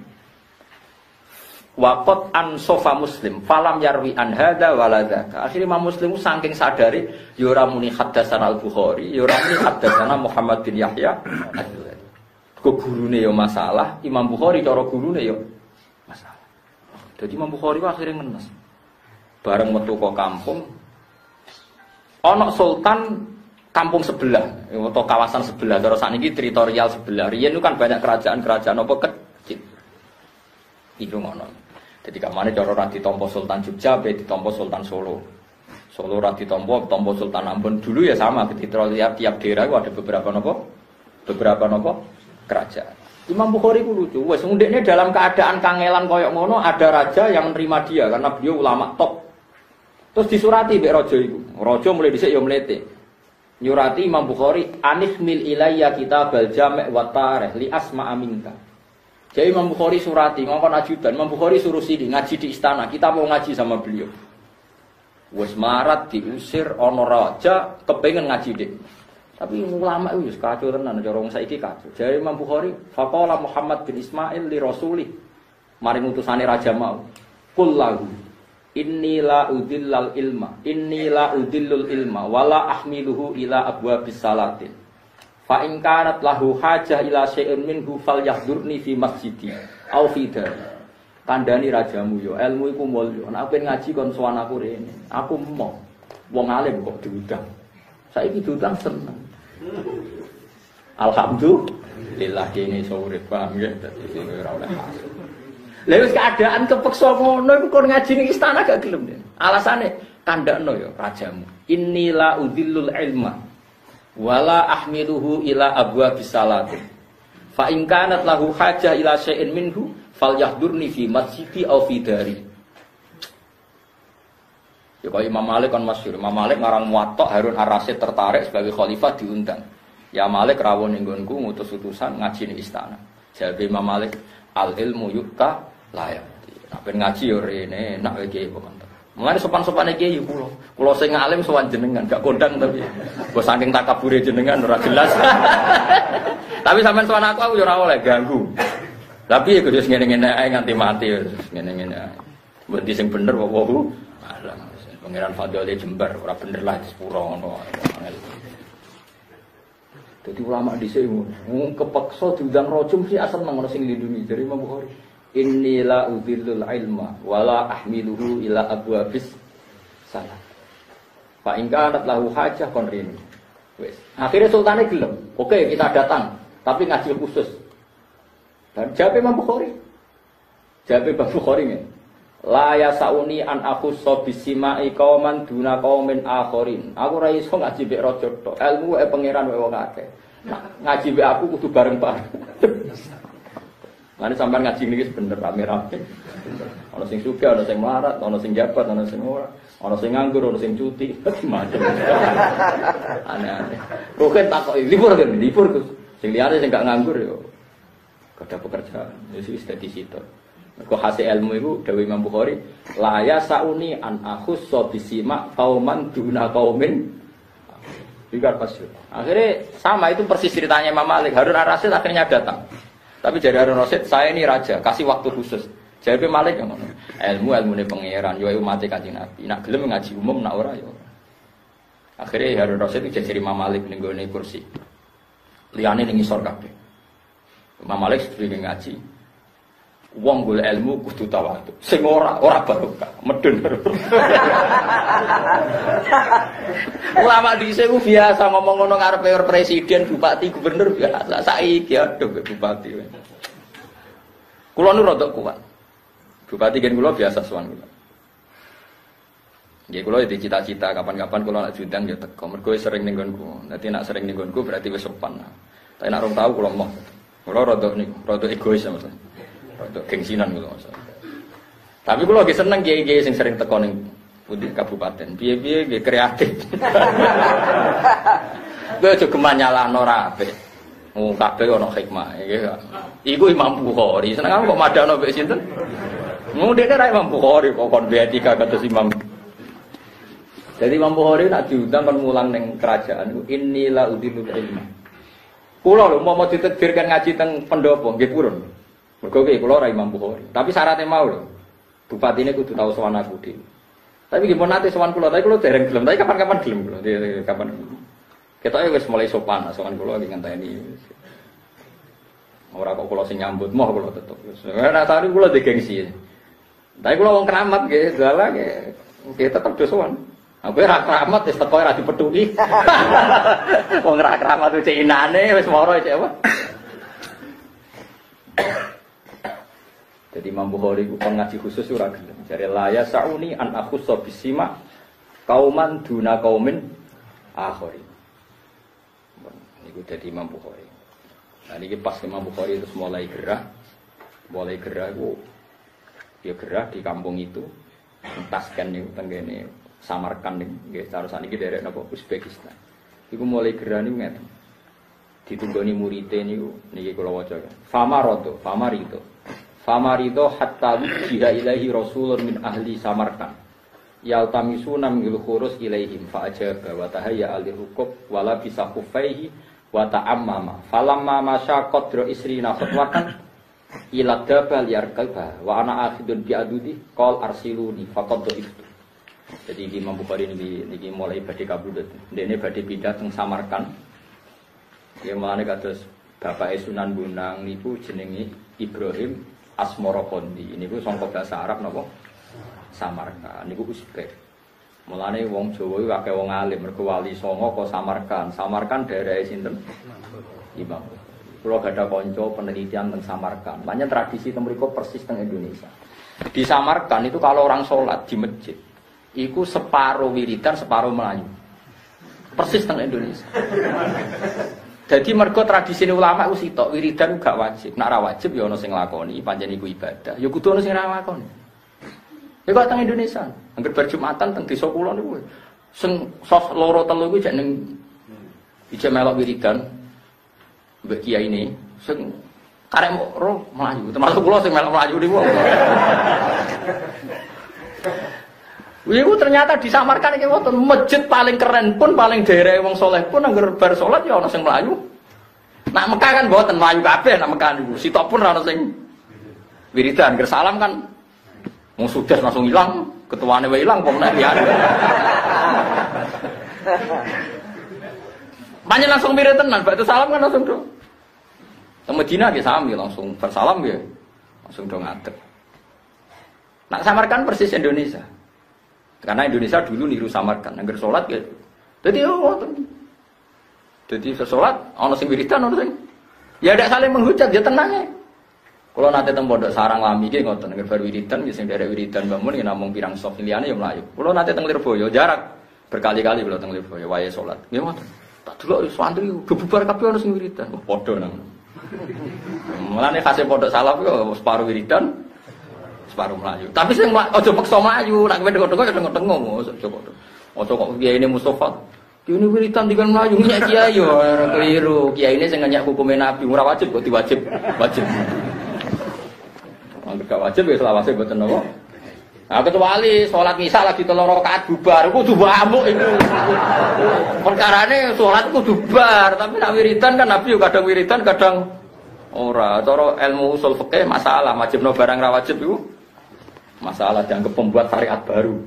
waqat an sofa Muslim falam yarwi an hadza waladzaka. Akhire Imam Muslim saking sadare ya ora muni haddatsana Al-Bukhari, ya ora muni haddatsana Muhammad bin Yahya Az-Zuhali. Kok gurune ya masalah, Imam Bukhari cara gurune ya masalah. Jadi Imam Bukhari akhirnya ngenes. Bareng metu kok kampung ana sultan kampung sebelah atau kawasan sebelah. Terus sakniki teritorial sebelah. Riyen itu kan banyak kerajaan-kerajaan apa kecil. Iku ngono. Jadi kamane cara ora ditampa Sultan Jogja, be ditampa Sultan Solo. Solo ora ditampa Sultan Ambon. Dulu ya sama, ketika tiap daerah itu ada beberapa kerajaan. Imam Bukhari ku lucu, wes ndekne dalam keadaan kangelan koyok ngono ada raja yang menerima dia karena beliau ulama top. Terus disurati mbek raja iku. Raja mulai dhisik ya mlete. Nyurati Imam Bukhari, "Anihmil ilayya kitabal jami' wa tarikh li asma'a minka." Jadi Imam Bukhari surati ngongkon ajudan, Imam Bukhari suruh sini ngaji di istana. Kita mau ngaji sama beliau. Wes marat diusir ana raja kepengin ngaji dik. Tapi ulama itu kacau tenan cara wong saiki kacau. Jadi Imam Bukhari, faqala Muhammad bin Ismail li rasulih. Mari utusane raja mau. Qul lahu inni la udillal ilma. Inni la udillul ilma wala ahmiluhu ila abwabis salatin. Fa in kanat lahu hajah ila syai'in minhu falyahdurni fi masjidi au fi dari. Kandhani rajamu yo, ilmu iku mulya. Nek pengen ngaji kon sowan aku rene. Aku mau wong alim kok diundang. Saiki diundang seneng. Alhamdulillah kene iso urip paham ya dadi ora oleh. Lha wis keadaan kepeksa ngono iku kon ngaji ning istana gak gelem. Alasane kandhakno ya rajamu. Innila udillul ilma wala ahmiluhu ila abwabis salatin. Fa in kanat lahu hajah ila syai'in minhu fal yahdurni fi masjidi au fi dari. Ya kalau Imam Malik kan masyhur. Imam Malik ngarang Muwatta, Harun Ar-Rasyid tertarik sebagai khalifah diundang. Ya Malik rawon ning nggonku ngutus utusan ngaji ning istana. Jadi Imam Malik al ilmu yukta layak. Nek ngaji yo rene enak iki komentar. Mulane sopan-sopane kiai kula. Kula sing alim sowan jenengan, gak kondang tapi. Mbok saking takabure jenengan ora jelas. Tapi sampean sowan aku yo ora oleh ganggu. Tapi ya kudu ngene-ngene ae nganti mati yo ngene-ngene ae. Mbok sing bener kok wae. Alah, Pangeran Fadhole Jember ora bener lah sepuro ngono. Jadi ulama dhisik ngono, kepeksa diundang rajum sih asal nang ono sing lindungi dari Imam Bukhari. Innila udhillul ilma wala ahmiluhu ila abwabis salat. Fa in kanat lahu hajah kon rini. Wis. Akhirnya sultane gelem. Oke, kita datang, tapi ngaji khusus. Dan jawab Imam Bukhari. Jawab Imam Bukhari ngene. La yasauni an akhussa bisimai qauman duna qaumin akharin. Aku ora iso ngaji mek raja tok. Ilmu e pangeran wae wong akeh. Ngaji mek aku kudu bareng-bareng. Mane sampean ngaji niki bener rame-rame. Ana sing sugih, ana sing melarat, ana sing jabat, ana sing ora, ana sing nganggur, ana sing cuti, macam. Aneh-aneh. Kok takoki libur kan? Libur Gus. Sing liyane sing gak nganggur yo kada pekerjaan. Wis dadi situ. Mergo hasil ilmu itu dawuh Imam Bukhari, la yasauni an akhussa bisima qauman duna qaumin. Juga pas. Akhirnya sama itu persis ceritanya Imam Malik. Harun Ar-Rasyid akhirnya datang. Tapi dari Harun Ar-Rasyid, saya ini raja, kasih waktu khusus. Jadi Malik yang ngono. Ilmu-ilmune pangeran, yo umat Kanjeng Nabi. Nak gelem ngaji umum nak ora yo. Akhirnya Harun Ar-Rasyid jadi Imam Malik ning gone kursi. Liyane ning isor kabeh. Imam Malik sering ngaji. Wong golek ilmu kudu tawadhu. Sing ora barokah, medun. Ulama dhisik ku biasa ngomong ngono ngarepe presiden, bupati, gubernur biasa. Saiki aduh bupati. Kula nu rada kuat. Bupati gen kula biasa sowan kula. Nggih kula iki cita-cita kapan-kapan kula nak diundang ya teko. Mergo sering ning nggonku. Dadi nak sering ning nggonku berarti wis sopan. Tapi nak rong tau kula moh. Kula rada egois sama saya. Untuk gengsinan gitu maksudnya. Tapi kalau lagi seneng kiai-kiai sing sering teko ning pundi kabupaten, piye-piye nggih kreatif. Kowe aja geman nyalahno ra apik. Kabeh ana hikmah nggih. Iku Imam Bukhari. Seneng kok madakno mbek sinten? Ngene ra Imam Bukhari kok kon beatika kados Imam. Jadi Imam Bukhari nak diundang kon mulang ning kerajaan innila udilul ilma. Kula lho mau ditegirkan ngaji teng pendopo nggih purun. Mergo kula ora Imam Bukhari. Tapi syaratnya mau lho. Bupatine kudu tau sowan aku dhewe. Tapi nggih pun nate sowan kula, tapi kula dereng gelem. Tapi kapan-kapan gelem kula. Kapan. Ketoke wis mulai sopan sowan kula iki ngenteni. Ora kok kula sing nyambut moh kula tetep. Ora tari kula digengsi. Tapi kula wong keramat nggih, dalah nggih tetep do sowan. Aku ora keramat wis teko ora dipethuki. Wong ora keramat cek inane wis moro cek apa. Jadi Imam Bukhari ku ngaji khusus ora gelem. Jare la ya sauni an akhussa bisima qauman duna qaumin akhari. Niku dadi Imam Bukhari. Nah niki pas Imam Bukhari terus mulai gerah iku ya gerah di kampung itu. Entaskan niku tenggene Samarkand nggih cara saniki derek napa Uzbekistan. Iku mulai gerah niku ngeten. Ditunggoni murite niku niki kula waca. Famarido hatta wujiha ilaihi rasulun min ahli Samarkand yaltamisuna mil khurus ilaihim fa ajaba wa tahayya alil rukub wala bisa kufaihi wa ta'ammama falamma masya qadra isrina khatwatan ila dabal yarkaba wa ana akhidun bi adudi qol arsiluni faqad itu. Jadi Imam Bukhari niki mulai badhe kabudut dene badhe pindah teng Samarkand ya mulane kados bapake Sunan Bonang niku jenenge Ibrahim Asmorokondi. Niku sangka bahasa Arab napa? Samarkand. Niku Uzbek. Mulane wong Jawa iki akeh wong alim mergo wali songo kok Samarkand. Samarkand daerahe sinten? Imam. Kula gadah kanca penelitian teng Samarkand. Banyak tradisi teng mriku persis teng Indonesia. Di Samarkand itu kalau orang sholat di masjid, iku separuh wiridan, separuh Melayu. Persis teng Indonesia. Jadi mergo tradisi ulama ku sitok wiridan gak wajib. Nek ora wajib ya ana sing nglakoni, pancen iku ibadah. Ya kudu ana sing ora nglakoni. Ya kok teng Indonesia, angger bar Jumatan teng desa kula niku sing sos loro telu iku jek ning ijek melok wiridan mbek kiai ini sing karek roh mlayu, termasuk kula sing melok mlayu niku. Iku ternyata disamarkan iki wonten masjid paling keren pun paling daerah wong saleh pun angger bar salat ya ana sing mlayu. Nak Mekah kan mboten mlayu kabeh nak Mekah niku. Sitok pun ana sing wiridan, angger salam kan wong sudah langsung ilang, ketuane wae ilang pomene ya. Banyak langsung mirip tenan, bakal salam kan langsung do. Teng Madinah nggih sami langsung bersalam nggih. Langsung do ngadeg. Nak samarkan persis Indonesia. Karena Indonesia dulu niru Samarkand, angger salat ya. Dadi salat ana sing wiridan ana sing ya ndak saling menghujat ya tenang ya. Kalau nate teng pondok sarang lami iki ngoten angger bar wiridan ya sing derek wiridan bangun ya namung pirang sok liyane ya mlayu. Kalau nate teng Lirboyo jarak berkali-kali kalau teng Lirboyo wayahe salat. Nggih ngoten. Tak delok santri bubar kabeh ana sing wiridan. Padha nang. Mulane khase pondok salaf yo separuh wiridan separuh melayu. Tapi sing aja peksa melayu, nek kowe tengok-tengok ya tengok-tengok aja kok kiai ini Mustofa. Kiai ini wiritan tinggal melayu nyek kiai yo keliru. Kiai ini sing nyek hukume Nabi ora wajib kok diwajib. Wajib. Angger gak wajib ya selawase mboten napa. Nah kecuali salat Isya lagi 3 rakaat bubar kudu amuk iku. Perkarane salat kudu bubar, tapi nek wiritan kan Nabi yo kadang wiritan kadang ora. Cara ilmu usul fikih masalah wajibno barang ra wajib iku masalah dianggap pembuat syariat baru.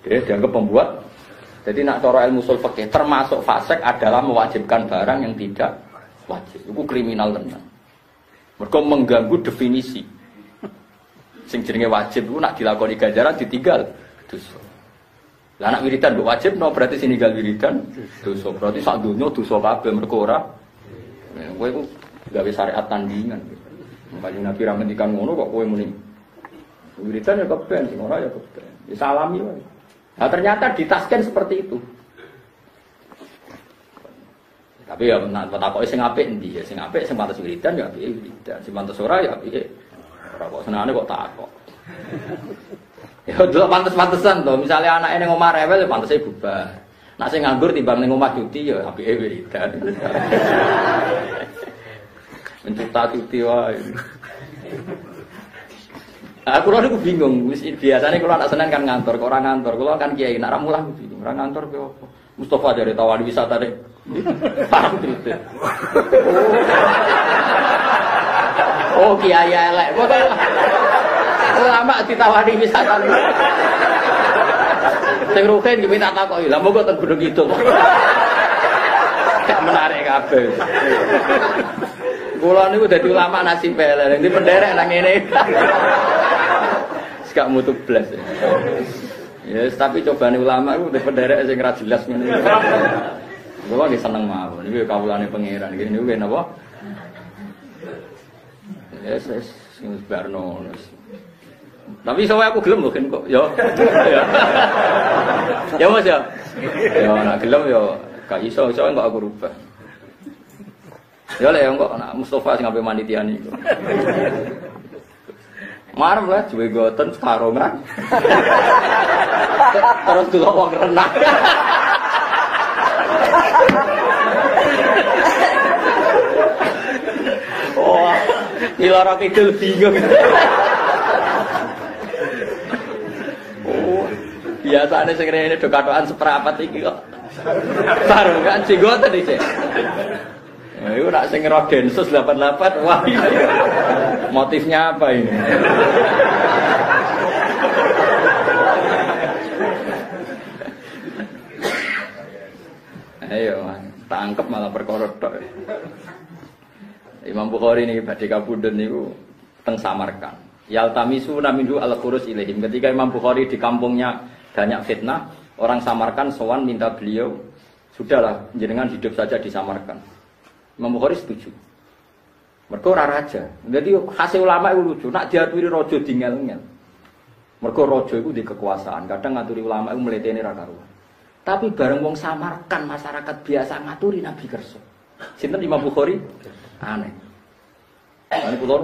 Dia dianggap pembuat. Jadi nak cara ilmu usul fikih termasuk fasik adalah mewajibkan barang yang tidak wajib. Itu kriminal tenan. Mergo mengganggu definisi. Sing jenenge wajib iku nak dilakoni ganjaran ditinggal dosa. Lah nak wiridan mbok wajibno berarti sing ninggal wiridan dosa. Berarti sak donya dosa kabeh mergo ora. Kowe iku gawe syariat tandingan. Makanya Nabi ra ngendikan ngono kok kowe muni. Wiridan ya keben, sing ora ya keben. Ya salami wae. Nah ternyata ditasken seperti itu. Tapi ya nak takoki sing apik endi? Ya sing apik sing pantes wiridan ya apik wiridan. Sing pantes ora ya apik. Ora kok senengane kok takok. Ya delok pantes-pantesan to. Misale anake ning omah rewel ya pantese bubar. Nak sing nganggur timbang ning omah cuti ya apike wiridan. Mencuta cuti wae. Aku lho niku bingung, wis biasane kula nak seneng kan ngantor, kok ora ngantor. Kula kan kiai nak ra mulah bingung. Ora ngantor ki opo? Mustofa dari tawari wisata nek. Paham gitu. Oh kiai elek. Ulama ditawari wisata. Sing rugen ki minta takoki. Lah monggo teng Gunung Kidul. Gak menarik kabeh. Kula niku dadi ulama nasib elek. Ndi penderek nang ngene. Gak mutu blas. Ya, tapi cobane ulama iku penderek sing ra jelas ngene. Kula nggih seneng mawon. Iki kawulane pangeran. Iki niku napa? Yes, sing barno. Tapi soalnya aku gelem lho kan kok. Ya. Ya Mas ya. Ya nek gelem ya gak iso kok aku rubah. Ya lek kok nek Mustofa sing ape manitia niku. Marem lah duwe goten sekarongan. Terus delok wong renang. Wah, Ilora Kidul bingung. Oh, biasane sing rene do katokan seprapat iki kok. Sarungan jenggoten iki. Ya iku nak sing ro Densus 88, wah ini. Motifnya apa ini? Ayo, tangkep malah perkara tok. Imam Bukhari ini badhe kabudhen niku teng Samarkand. Yaltamisu naminhu al-khurus ilaihim. Ketika Imam Bukhari di kampungnya banyak fitnah, orang Samarkand sowan minta beliau, sudahlah jenengan hidup saja di Samarkand. Imam Bukhari setuju. Mergo ora raja. Dadi hasil ulama iku lucu, nak diaturi raja dingel-ngel. Mergo raja iku di kekuasaan, kadang ngaturi ulama iku mletene ra karuan. Tapi bareng wong Samarkand masyarakat biasa ngaturi Nabi kersa. Sinten Imam Bukhari? Aneh. Lan kula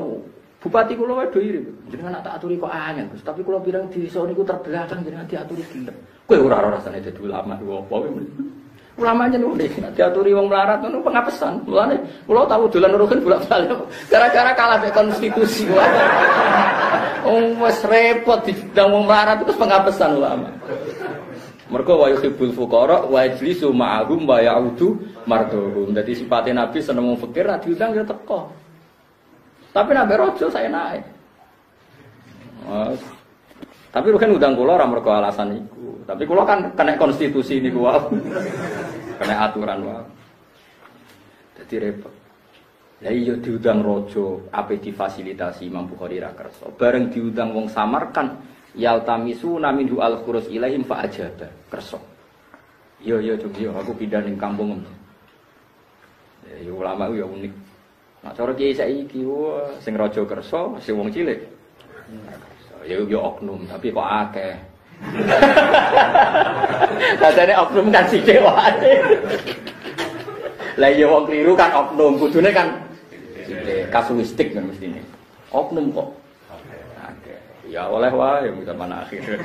bupati kula wae do iri. Jenengan tak aturi kok anyar, Gus. Tapi kula pirang desa niku terbelakang jenengan diaturi gelem. Kowe ora rasane dadi ulama ku apa wae. Ulama jeneng diaturi wong melarat ngono pengapesan. Mulane kula tau dolan rugen bolak-balik gara-gara kalah mek konstitusi. Wes repot didang wong melarat terus pengapesan ulama. Mergo wa yuhibbul fuqara wa yajlisu ma'ahum wa ya'udu marduhum. Dadi sifate Nabi seneng wong fakir ra diundang ya teko. Tapi nabe rojo saya naik. Tapi kan udang kula ora mergo alasan iku. Tapi kula kan kena konstitusi niku wae. Kena aturan wae. Dadi repot. Lah iya diundang rojo, ape difasilitasi Imam Bukhari ra kersa. Bareng diundang wong Samarkan, yaltamisu naminhu al-khurus ilaihim fa ajaba. Kersa. Yo aku pindah ning kampung. Ya ulama ku ya unik. Nah, cara kiai saiki sing raja kersa, sing wong cilik. Ya oknum, tapi kok akeh. Katane oknum kan sithik wae. Lah ya wong kliru kan oknum, kudune kan sithik, kasuistik kan mestine. Oknum kok akeh. Ya oleh wae zaman akhir.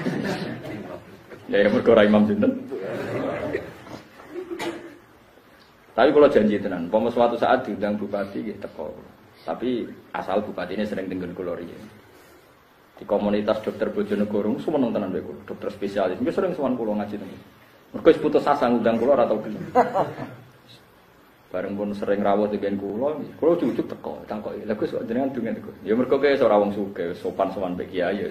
Ya mergo Imam sinten. Tapi kalau janji tenan, pomo suatu saat diundang bupati nggih teko. Tapi asal bupati ini sering tenggen kula riyen. Di komunitas dokter Bojonegoro seneng tenan kula, dokter spesialis. Nggih sering sowan kula ngaji tenan. Mergo wis putus asa ngundang kula ora tau gelem. Bareng pun sering rawuh dengan kula cucuk teko, tangkoki. Lha Gus kok jenengan dungan teko. Ya mergo kaya ora wong sugih, sopan-sopan mbek kiai.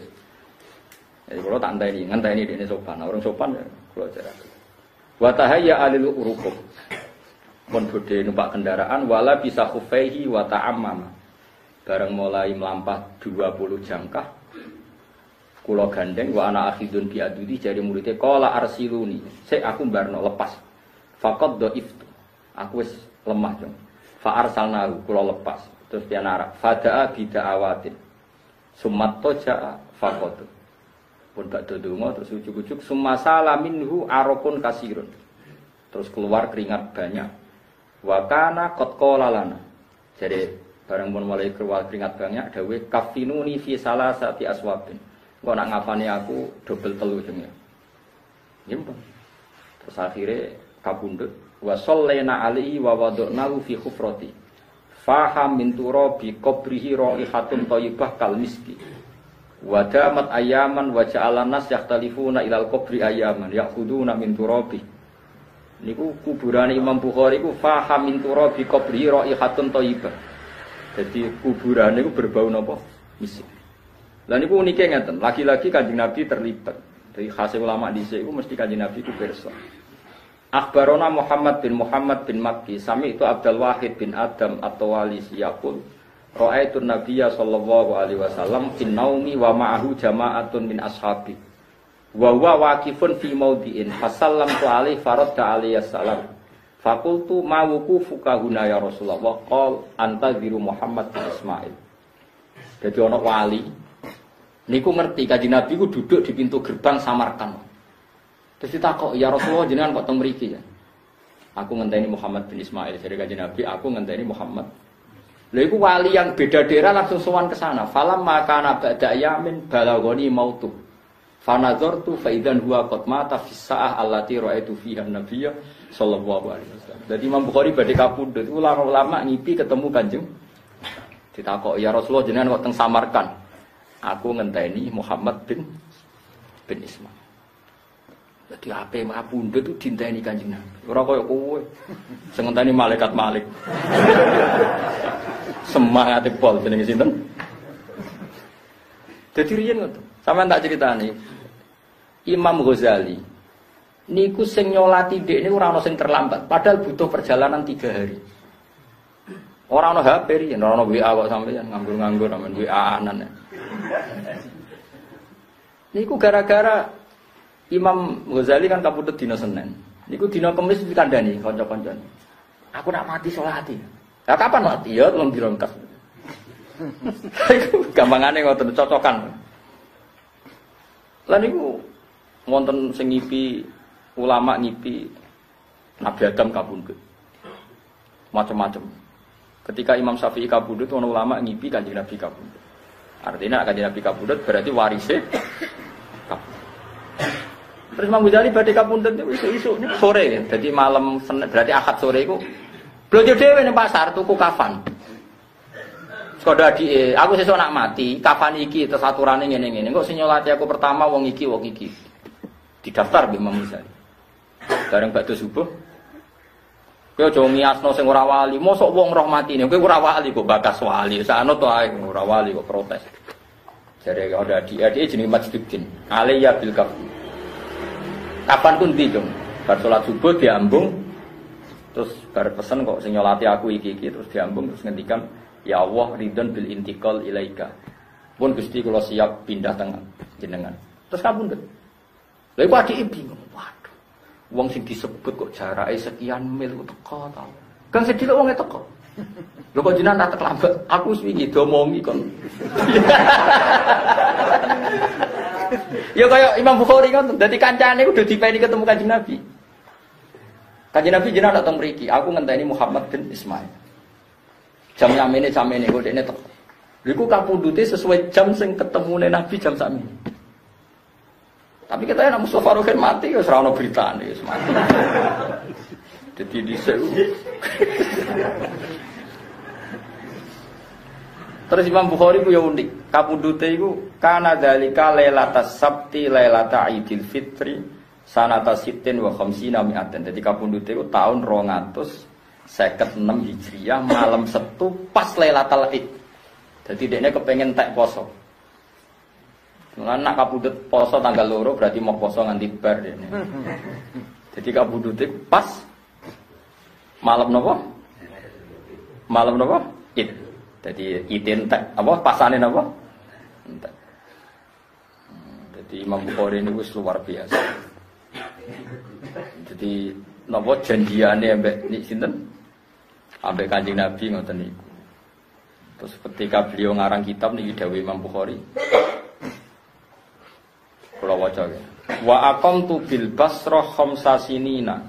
Jadi kula tak ngenteni dene sopan. Orang sopan ya kula jarake. Wa tahayya alil uruq. Pun bodhe numpak kendaraan wala bisa khufaihi wa ta'ammama. Bareng mulai melampah 20 jangkah kula gandeng wa ana akhidun bi adudi jare muridé qala arsiluni. Sik aku mbarno lepas. Faqad dhaiftu. Aku wis lemah, Jong. Fa arsalnahu kula lepas. Terus pianara fadaa bida'awatin. Sumatto jaa faqad. Pun gak donga terus ujug-ujug sumasala minhu araqun kasirun. Terus keluar keringat banyak. Wa kana qad qala lana. Jadi bareng pun mulai keluar keringat banyak dawuh kafinuni fi salasati aswabin. Kok nak ngapane aku dobel telu jenenge. Nggih. Terus akhirnya kabundut wa sallena alaihi wa wada'nahu fi khufrati. Faham min turabi qabrihi raihatun thayyibah kal miski. Wa damat ayaman wa ja'alan nas yakhtalifuna ilal qabri ayaman ya'khuduna min turabi. Niku kuburan Imam Bukhari ku faham min turabi qabri raihatun thayyibah. Jadi kuburan niku berbau napa? Misik. Lah niku unike ngeten, lagi-lagi Kanjeng Nabi terlibat. Dari khas ulama dhisik iku mesti Kanjeng Nabi ku pirsa. Akhbarona Muhammad bin Makki, sami itu Abdul Wahid bin Adam at-Tawali siyaqul ra'aitun Nabiyya sallallahu alaihi wasallam fin naumi wa ma'ahu jama'atun min ashabi. Wa huwa waqifun fi maudhi'in fasallamtu alaihi faradda alaihi salam faqultu ma wuqufuka huna ya Rasulullah qal antaziru Muhammad bin Ismail. Jadi ana wali niku ngerti Kanjeng Nabi ku duduk di pintu gerbang Samarkand. Terus ditakok ya Rasulullah jenengan kok teng mriki ya. Aku ngenteni Muhammad bin Ismail. Jadi Kanjeng Nabi aku ngenteni Muhammad. Lha iku wali yang beda daerah langsung sowan ke sana. Falam makana ba'da yamin balagoni mautu. Fanadzartu fa idzan huwa qad mata fi sa'ah allati ra'aitu fiha an-nabiyya sallallahu alaihi wasallam. Jadi Imam Bukhari badhe kapundhut ulama-ulama ngipi ketemu Kanjeng. Ditakok, "Ya Rasulullah jenengan kok teng Samarkand?" Aku ngenteni Muhammad bin Ismail. Jadi ape kapundhut itu dinteni Kanjeng Nabi. Ora koyo kowe. Sing ngenteni malaikat Malik. Semangat pol jenenge sinten? Dadi riyen ngoten. Sampeyan tak critani. Imam Ghazali niku sing nyolati dhek niku ora ana sing terlambat, padahal butuh perjalanan 3 hari. Ora ana HP riyen, ora ana WA kok sampeyan nganggur-nganggur sampeyan WA-anan. Niku gara-gara Imam Ghazali kan kapundhut dina Senin. Niku dina Kamis dikandani kanca-kancane. Aku nak mati salati. Lah kapan mati? Ya telung dirongkas. Gampangane ngoten cocokan. Lah niku wonten sing ngipi ulama ngipi Nabi Adam kapundhut. macam-macam. Ketika Imam Syafi'i kabudut, orang ulama ngipi Kanjeng Nabi kabudut. Artinya Kanjeng Nabi kabudut berarti warisnya kabudut. Terus Imam Ghazali badhe kabundut itu isu sore ya. Jadi malam berarti Ahad sore itu belanja dhewe ning pasar tuku kafan. Sekolah aku sesuk nak mati, kafan iki terus aturane ngene-ngene. Engko sing nyolati aku pertama wong iki. Didaftar Mbah Imam Ghazali. Bareng badhe subuh. Kowe aja ngiasno sing ora wali, mosok wong roh matine. Kowe ora wali kok bakas wali. Sakno to ae ora wali kok protes. Jare ada dia jenenge Majduddin. Alayya bil kafan. Kapan pun dong, bar sholat subuh diambung, terus bar pesen kok sing nyolati aku iki terus diambung terus ngendikan ya Allah ridon bil intikal ilaika. Pun Gusti kula siap pindah tengah jenengan. Terus kabundut. Lha iku adike bingung. Waduh. Wong sing disebut kok jarake sekian mil teko ta. Kang sedhik wong teko. Lho kok jenengan tak terlambat. Aku wis wingi diomongi kon. Ya kaya Imam Bukhari kan, dadi kancane kudu dipeni ketemu Kanjeng Nabi. Kanjeng Nabi jenengan datang mriki, aku ngenteni Muhammad bin Ismail. Jam nyamene kok dekne teko. Lha iku kapundhute sesuai jam sing ketemune Nabi jam sakmene. Tapi kita nek Mustofa Rogen mati wis ora ono beritane wis mati. Dadi dhisik. Terus Imam Bukhari ku ya unik, kapundhute iku kana dzalika lailatas sabti lailata Idul Fitri sanata sittin wa khamsina mi'atan. Dadi kapundhute iku taun 256 Hijriah malam Setu pas Lailatul Id. Dadi dekne kepengin tek poso. Lan nak kapundhut poso tanggal 2 berarti mau poso nganti bar dekne. Dadi kapundhute pas malam napa? Malam napa? Id. Jadi idin apa pasane apa? Jadi Imam Bukhari ini wis luar biasa. Jadi napa janjiane ambek nik sinten? Ambek Kanjeng Nabi ngoten niku. Terus ketika beliau ngarang kitab niki dawuh Imam Bukhari. Kula waca ya. Wa aqamtu bil Basrah khamsa sinina.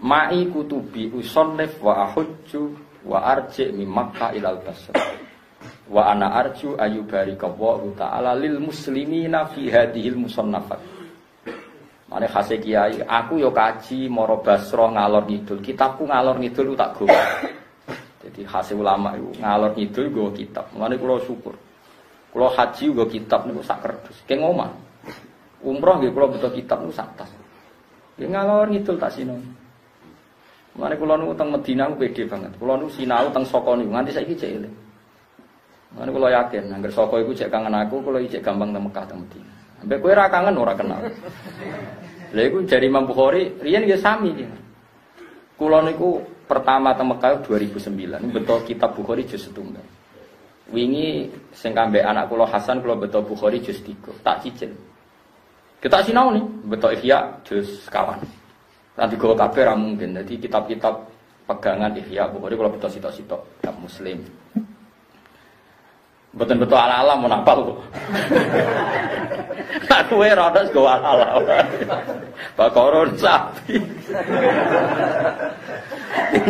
Ma'i kutubi usannif wa ahujju wa arji' min Makkah ilal Basrah wa ana arju ayyubarikallahu ta'ala lil muslimina fi hadhil musannafat. Mane khase kiai aku yo kaji mara Basrah ngalor ngidul, kitabku ngalor ngidul tak gowo. Jadi khase ulama iku ngalor ngidul nggo kitab. Mane kula syukur. Kula haji nggo kitab niku sak kerdus. Keng omah. Umroh nggih kula beto kitab niku sak tas. Nggih ngalor ngidul tak sinau. Mane kula nu teng Madinah ku pede banget. Kula nu sinau teng Soko niku nganti saiki cek eling. Mane kula yakin angger Soko iku cek kangen aku, kula cek gampang teng Mekah teng Madinah. Sampai kowe ra kangen ora kenal. Lha iku jari Imam Bukhari, riyen nggih sami iki. Kula niku pertama teng Mekah 2009, beto kitab Bukhari juz 1. Wingi sing kambek anak kula Hasan kula beto Bukhari juz 3. Tak cicil. Kita sinau nih, beto Ihya juz kawan. Nanti gue kabeh ra mungkin. Jadi kitab-kitab pegangan Ihya Bukhari kalau betul sitok-sitok kitab Muslim. Betul-betul ala-ala mau napal kok. Aku ora ada go ala-ala. Bakoron sapi.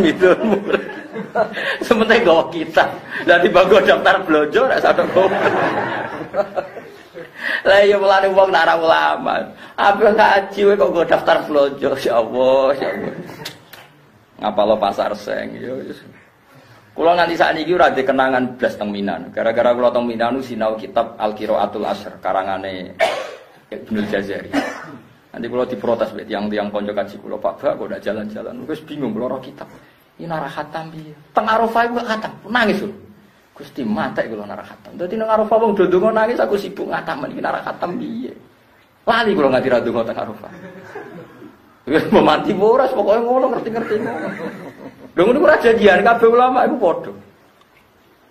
Itu sementara gawa kita. Lah tiba-tiba daftar blonjo ra sadok kok. Lah ya mulane wong nak ra ulama. Apa ngaji kowe kok nggo daftar blonjo, ya Allah, ya Allah. Ngapalo pasar seng ya wis. Kula nganti sakniki ora ndek kenangan blas teng Minan. Gara-gara kula teng Minan sinau kitab Al-Qiraatul Ashr karangane Ibnu Jazari. Nanti kula diprotes mek tiyang-tiyang kanca kaji kula, Pak Bak kok ndak jalan-jalan. Wis bingung kula ora kitab. Iki nara khatam piye? Teng Arafah iku khatam, nangis lho. Gusti matek kula nara khatam. Dadi nang Arafah wong do ndonga nangis aku sibuk ngatamen iki nara khatam piye. Lali kula nganti ra ndonga teng Arafah. Wis mati boras pokoke ngono ngerti-ngerti ngono. Lha ngono ora janjian kabeh ulama iku padha.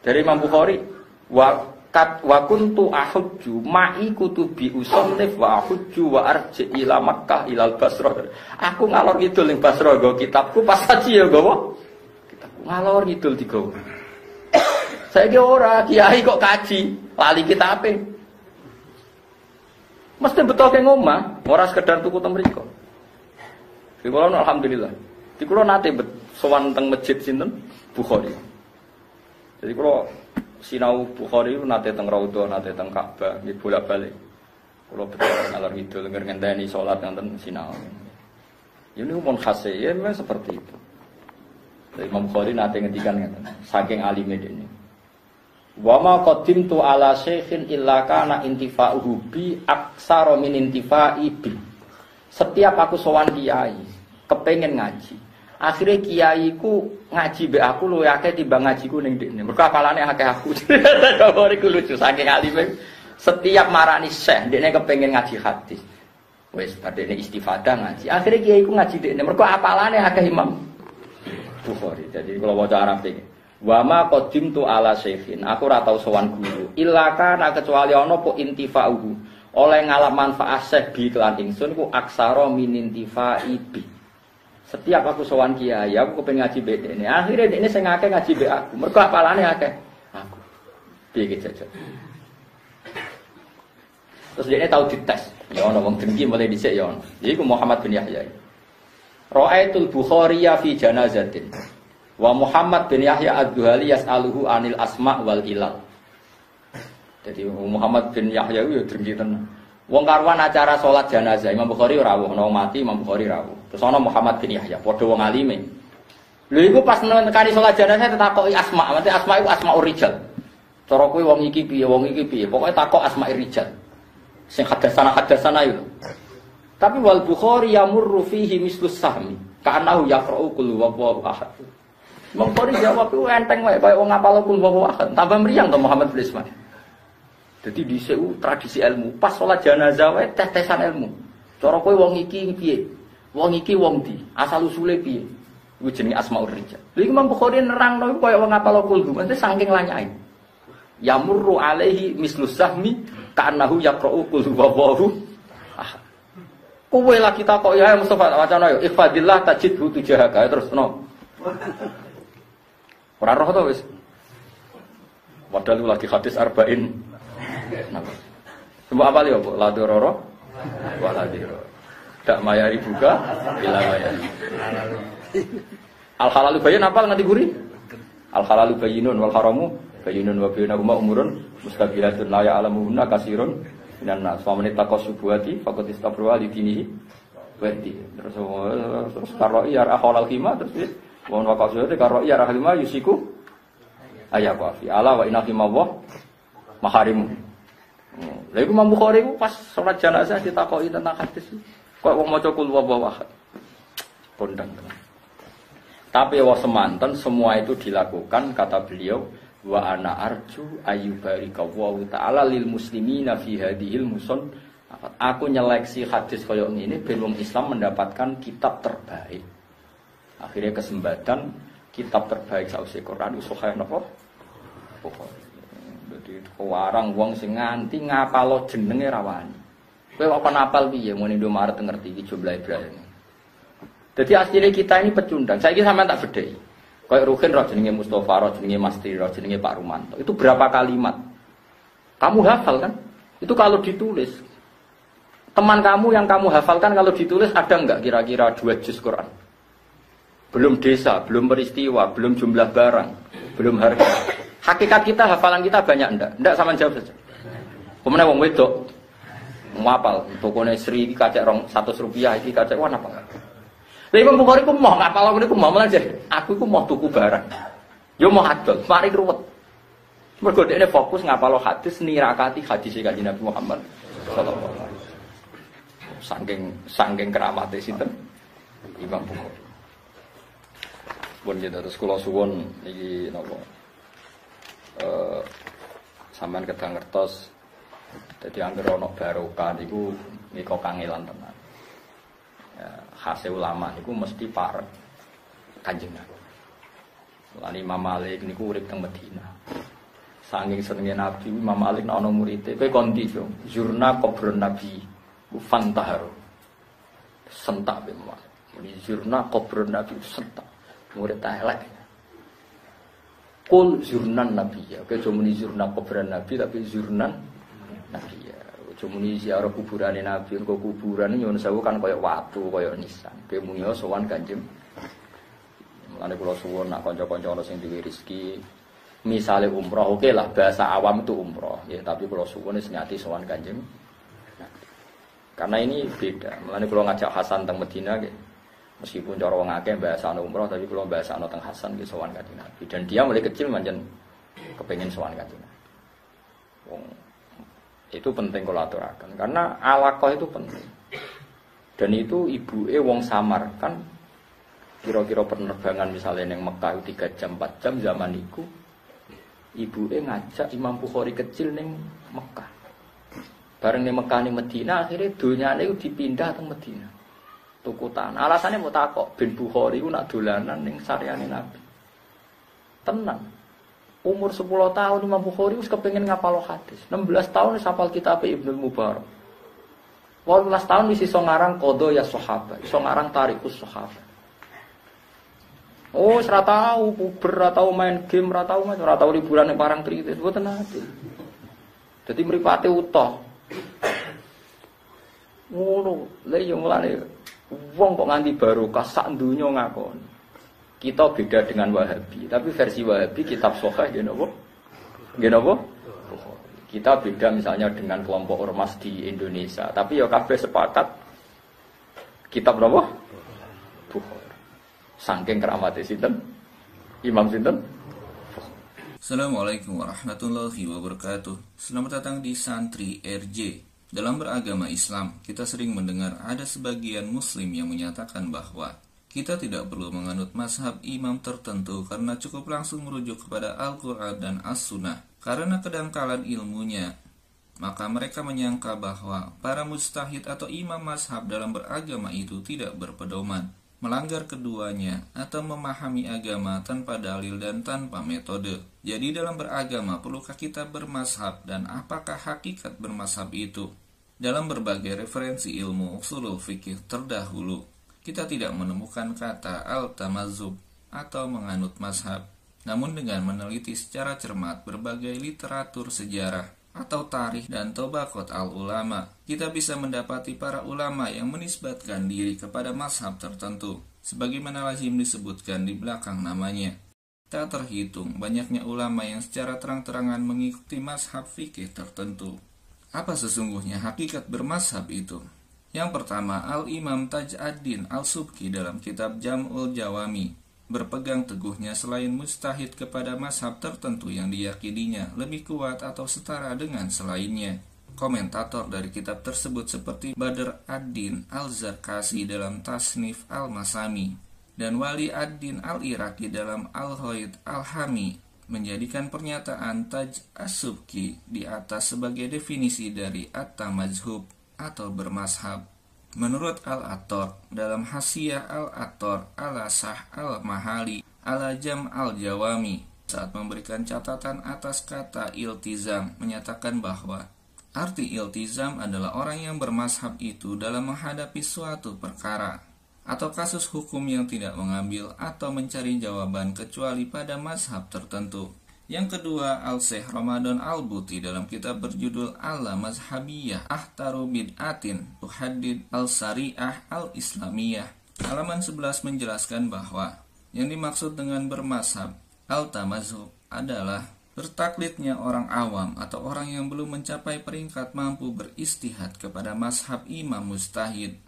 Dari Imam Bukhari wa kuntu ahujju ma'i kutubi usannif wa ahujju wa arji ila Makkah ilal Basrah. Aku ngalor ngidul ning Basrah nggo kitabku pas haji ya nggawa. Kitabku ngalor ngidul digawa. Saiki ora kiai kok kaji, lali kitabe. Mesti betoke ngomah, ora sekedar tuku teng mriko. Di kula alhamdulillah. Di kula nate sowan teng masjid sinten Bukhari. Jadi kalau sinau Bukhari nate teng Raudhah, nate teng Ka'bah, nggih bolak-balik. Kalau betul ngalor ngidul ngenteni salat nonton sinau. Ini umum khase ya memang seperti itu. Jadi Imam Bukhari nate ngendikan ngeten, saking alime dene. Wa ma qaddimtu ala syekhin illa kana intifa'uhu bi aksara min intifa'i bi. Setiap aku sowan kiai, kepengin ngaji. Akhirnya kiaiku ngaji mbek aku luwih akeh timbang ngajiku ning ndekne. Mergo apalane akeh aku. Iku lucu saking alime. Setiap marani syekh ndekne kepengin ngaji hadis. Wis badene istifadah ngaji. Akhirnya kiaiku ngaji ndekne. Mergo apalane akeh Imam Bukhari. Jadi kalau waca Arab iki wa ma qaddimtu ala syekhin. Aku ora tau sowan guru. Illa kana kecuali ana po intifa'uhu. Oleh ngalap manfaat syekh bi kelan ingsun ku aksara min intifa'i bi. Setiap aku sowan kiai, aku kepengin ngaji mbek dene. Akhire dene sing akeh ngaji mbek aku. Mergo apalane akeh aku. Piye iki jajan. Terus dene tau dites. Ya ana wong dengki mulai dhisik ya ono. Iku Muhammad bin Yahya. Ra'aitul Bukhari fi janazatin. Wa Muhammad bin Yahya ad-Duhali yas'aluhu anil asma' wal ilal. Jadi Muhammad bin Yahya itu ya dengki tenan. Wong karuan acara salat jenazah Imam Bukhari rawuh, ana mati Imam Bukhari rawuh. Terus ana Muhammad bin Yahya, padha wong alime. Lha iku pas nekani salat jenazah ditakoki asma, mate asma iku asmaur rijal. Cara kowe wong iki piye, wong iki piye, pokoke takok asmair rijal. Sing hadasana itu. Tapi wal Bukhari yamurru fihi mislus sahmi, ka'annahu yaqra'u qul huwallahu ahad. Imam Bukhari jawab ku enteng wae kaya wong ngapal qul huwallahu ahad. Tambah mriyang to Muhammad bin Ismail. Jadi di CU tradisi ilmu, pas sholat jenazah wae tes-tesan ilmu. Cara kowe wong iki piye? Wong iki wong ndi? Asal usule piye? Iku jenenge asmaul rijal. Lha iki Imam Bukhari nerangno iku kaya wong ngapal kulhu, mesti saking lanyai. Yamurru alaihi mislus sahmi ka'annahu yaqra'u qul huwallahu ahad. Kowe lagi takok ya Mustafa wacana yo ihfadillah tajidhu tujahaka terus no. Ora roh to wis. Padahal lagi hadis arba'in. Coba apa lihat, la dororo, wala diro. Tak mayari buka, bila mayari. Al halalu bayin apa nanti guri? Al halalu bayinun wal haramu bayinun wa bainahuma umurun mustabilatun la ya'lamuhunna kasirun minan nas. Wa man taqasubuati faqad istabra li dinihi wa di. Terus karoi ar halal khima terus wa man waqasuati karoi ar halima yusiku ayaqwa fi ala wa inna khimawah maharimu. Lha iku Imam Bukhari ku pas salat jenazah ditakoki tentang hadis. Kok wong maca qul huwallahu ahad. Kondang. Tapi wa semanten semua itu dilakukan kata beliau wa ana arju ayyubarika wa ta'ala lil muslimina fi hadhil muson. Aku nyeleksi hadis koyo ngene ben wong Islam mendapatkan kitab terbaik. Akhirnya kesempatan kitab terbaik sausé Quran sahih napa? Bukhari. Jadi warang wong sing nganti ngapalo jenenge rawani. Kowe kok napal piye mun Indomaret ngerti iki jumlah Ibrahim. Jadi asline kita ini pecundang. Saiki sampean tak bedheki. Kayak Ruhin roh jenenge Mustofa, roh jenenge Mastri, roh jenenge Pak Rumanto. Itu berapa kalimat? Kamu hafal kan? Itu kalau ditulis. Teman kamu yang kamu hafalkan kalau ditulis ada enggak kira-kira 2 juz Quran? Belum desa, belum peristiwa, belum jumlah barang, belum harga. Hakikat kita, hafalan kita banyak enggak? Enggak, sama jawab saja. Kemudian wong wedok ngapal tokone Sri iki kacek 100 rupiah iki kacek wah napa. Lha Imam Bukhari ku mau ngapal ngene ku mau aja. Aku ku mau tuku barang. Yo mau adol, mari ruwet. Mergo dekne fokus ngapal hadis nirakati hadis Kanjeng Nabi Muhammad sallallahu alaihi wasallam. Saking keramate sinten Imam Bukhari. Pun kita terus kula suwun iki napa sampean kedang ngertos dadi anggere ana barokah niku nika kangelan tenan. Ya, khase ulama niku mesti parek Kanjeng Nabi. Lan Imam Malik niku urip teng Madinah. Saking senenge Nabi Imam Malik nek ana murid-e kowe kon ndi yo zurna kubrun Nabi fantaharu. Sentak be Malik. Ini zurna kubrun Nabi sentak. Murid ta elek. Kul zurnan nabiya. Oke, cuma ni zurna kuburan nabi tapi zurnan nabiya. Cuma ni ziarah kuburan nabi. Kau kuburan ni nyon sewu kan koyok watu, koyok nisan. Kemudian sowan Kanjeng Mulane kula suwun nak kanca-kanca ana sing duwe rezeki, misale umroh oke lah bahasa awam itu umroh ya, tapi kula suwun wis nyati sowan Kanjeng. Karena ini beda. Mulane kula ngajak Hasan teng Medina nggih. Meskipun cara wong akeh bahasa umroh tapi kula bahasa teng Hasan nggih sowan Kanjeng Nabi. Dan dia mulai kecil manjen kepengin sowan Kanjeng Nabi. Wong itu penting kula aturaken karena alaqah itu penting. Dan itu ibuke wong samar kan kira-kira penerbangan misalnya yang Mekah 3 jam 4 jam zaman itu ibuke ngajak Imam Bukhari kecil ning Mekah. Bareng ning Mekah ning Medina akhirnya donyane iku dipindah teng Medina. Tuku tanah. Alasannya mau takok bin Bukhari ku nak dolanan ning saryane Nabi. Tenang. Umur 10 tahun Imam Bukhari wis kepengin ngapal hadis. 16 tahun wis hafal kitab Ibnu Mubarak. 18 tahun wis iso ngarang Qadaya Sahabat, iso ngarang Tarikhus Sahabat. Oh, ora tau puber, ora tau main game, ora tau liburan ning Parangtritis, mboten nate. Dadi mripate utuh. Ngono, lha yo mulane wong kok nganti barokah sak donya ngakoni. Kita beda dengan Wahabi, tapi versi Wahabi kitab Sahih nggih napa? Nggih napa? Kita beda misalnya dengan kelompok ormas di Indonesia, tapi ya kabeh sepakat kitab napa? Bukhari. Saking keramate sinten? Imam sinten? Assalamualaikum warahmatullahi wabarakatuh. Selamat datang di Santri RJ. Dalam beragama Islam, kita sering mendengar ada sebagian muslim yang menyatakan bahwa kita tidak perlu menganut mazhab imam tertentu karena cukup langsung merujuk kepada Al-Quran dan As-Sunnah. Karena kedangkalan ilmunya, maka mereka menyangka bahwa para mujtahid atau imam mazhab dalam beragama itu tidak berpedoman, melanggar keduanya, atau memahami agama tanpa dalil dan tanpa metode. Jadi dalam beragama, perlukah kita bermazhab dan apakah hakikat bermazhab itu? Dalam berbagai referensi ilmu ushulul fikih terdahulu, kita tidak menemukan kata al-tamazzub atau menganut mazhab. Namun dengan meneliti secara cermat berbagai literatur sejarah atau tarikh dan tobaqat al-ulama, kita bisa mendapati para ulama yang menisbatkan diri kepada mazhab tertentu, sebagaimana lazim disebutkan di belakang namanya. Tak terhitung banyaknya ulama yang secara terang-terangan mengikuti mazhab fikih tertentu. Apa sesungguhnya hakikat bermazhab itu? Yang pertama, Al-Imam Taj ad-Din Al-Subki dalam kitab Jam'ul Jawami berpegang teguhnya selain mujtahid kepada mazhab tertentu yang diyakininya lebih kuat atau setara dengan selainnya. Komentator dari kitab tersebut seperti Badr ad-Din Al-Zarkasi dalam Tasnif Al-Masami dan Wali ad-Din Al-Iraqi dalam Al-Ghaid Al-Hami menjadikan pernyataan Taj As-Subki di atas sebagai definisi dari at-tamazhub atau bermazhab. Menurut Al-Attar dalam Hasiyah Al-Attar ala Sah Al-Mahali ala Jam Al-Jawami saat memberikan catatan atas kata iltizam menyatakan bahwa arti iltizam adalah orang yang bermazhab itu dalam menghadapi suatu perkara atau kasus hukum yang tidak mengambil atau mencari jawaban kecuali pada mazhab tertentu. Yang kedua, Al-Syekh Ramadan Al-Buti dalam kitab berjudul Al-Mazhabiyah Ahtaru Bid'atin Tuhaddid Al-Sari'ah Al-Islamiyah halaman 11 menjelaskan bahwa yang dimaksud dengan bermazhab al-tamazhub adalah bertaklidnya orang awam atau orang yang belum mencapai peringkat mampu beristihad kepada mazhab imam mujtahid,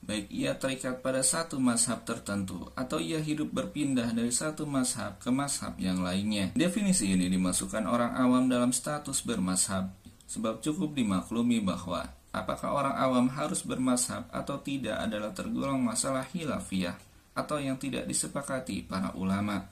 baik ia terikat pada satu mazhab tertentu atau ia hidup berpindah dari satu mazhab ke mazhab yang lainnya. Definisi ini dimasukkan orang awam dalam status bermazhab, sebab cukup dimaklumi bahwa apakah orang awam harus bermazhab atau tidak adalah tergolong masalah khilafiyah atau yang tidak disepakati para ulama.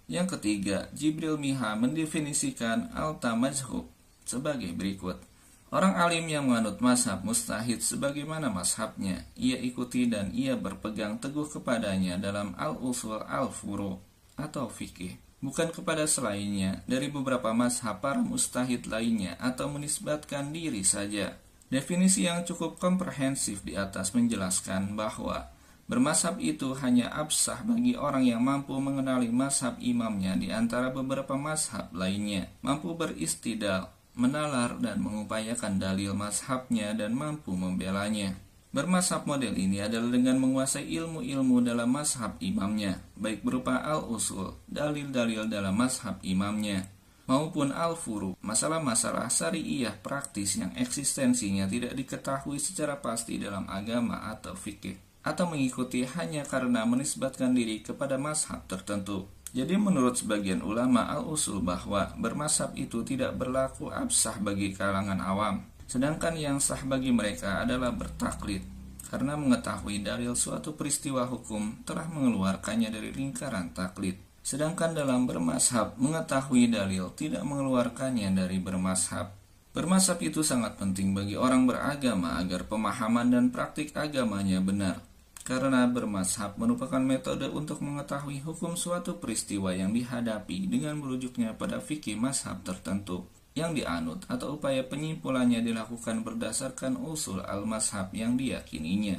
Yang ketiga, Jibril Miha mendefinisikan al-tamazhub sebagai berikut. Orang alim yang menganut mazhab mujtahid sebagaimana mazhabnya, ia ikuti dan ia berpegang teguh kepadanya dalam al-usul al-furu' atau fikih, bukan kepada selainnya dari beberapa mazhab para mujtahid lainnya atau menisbatkan diri saja. Definisi yang cukup komprehensif di atas menjelaskan bahwa bermazhab itu hanya absah bagi orang yang mampu mengenali mazhab imamnya di antara beberapa mazhab lainnya, mampu beristidlal, menalar dan mengupayakan dalil mazhabnya dan mampu membelanya. Bermazhab model ini adalah dengan menguasai ilmu-ilmu dalam mazhab imamnya, baik berupa al-usul, dalil-dalil dalam mazhab imamnya, maupun al-furu, masalah-masalah syari'iyah praktis yang eksistensinya tidak diketahui secara pasti dalam agama atau fikih, atau mengikuti hanya karena menisbatkan diri kepada mazhab tertentu. Jadi menurut sebagian ulama al-usul bahwa bermazhab itu tidak berlaku absah bagi kalangan awam, sedangkan yang sah bagi mereka adalah bertaklid, karena mengetahui dalil suatu peristiwa hukum telah mengeluarkannya dari lingkaran taklid. Sedangkan dalam bermazhab, mengetahui dalil tidak mengeluarkannya dari bermazhab. Bermazhab itu sangat penting bagi orang beragama agar pemahaman dan praktik agamanya benar, karena bermazhab merupakan metode untuk mengetahui hukum suatu peristiwa yang dihadapi dengan merujuknya pada fikih mazhab tertentu yang dianut, atau upaya penyimpulannya dilakukan berdasarkan usul al-mazhab yang diyakininya.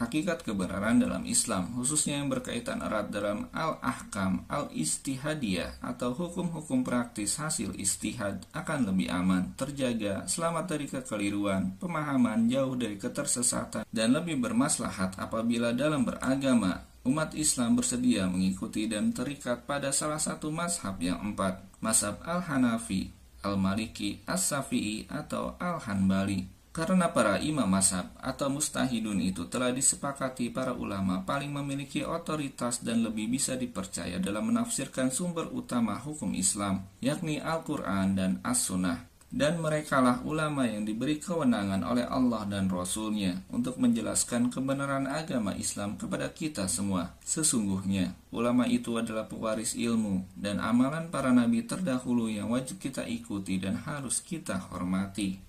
Hakikat kebenaran dalam Islam, khususnya yang berkaitan erat dalam al-ahkam al-istihadiyah atau hukum-hukum praktis hasil istihad, akan lebih aman, terjaga, selamat dari kekeliruan, pemahaman jauh dari ketersesatan, dan lebih bermaslahat apabila dalam beragama umat Islam bersedia mengikuti dan terikat pada salah satu mazhab yang empat, mazhab al-Hanafi, al-Maliki, as-Syafi'i, atau al-Hanbali. Karena para imam mazhab atau mustahidun itu telah disepakati para ulama paling memiliki otoritas dan lebih bisa dipercaya dalam menafsirkan sumber utama hukum Islam, yakni Al-Quran dan As-Sunnah. Dan merekalah ulama yang diberi kewenangan oleh Allah dan Rasul-Nya untuk menjelaskan kebenaran agama Islam kepada kita semua. Sesungguhnya, ulama itu adalah pewaris ilmu dan amalan para nabi terdahulu yang wajib kita ikuti dan harus kita hormati.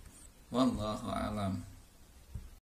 Wallahu a'lam.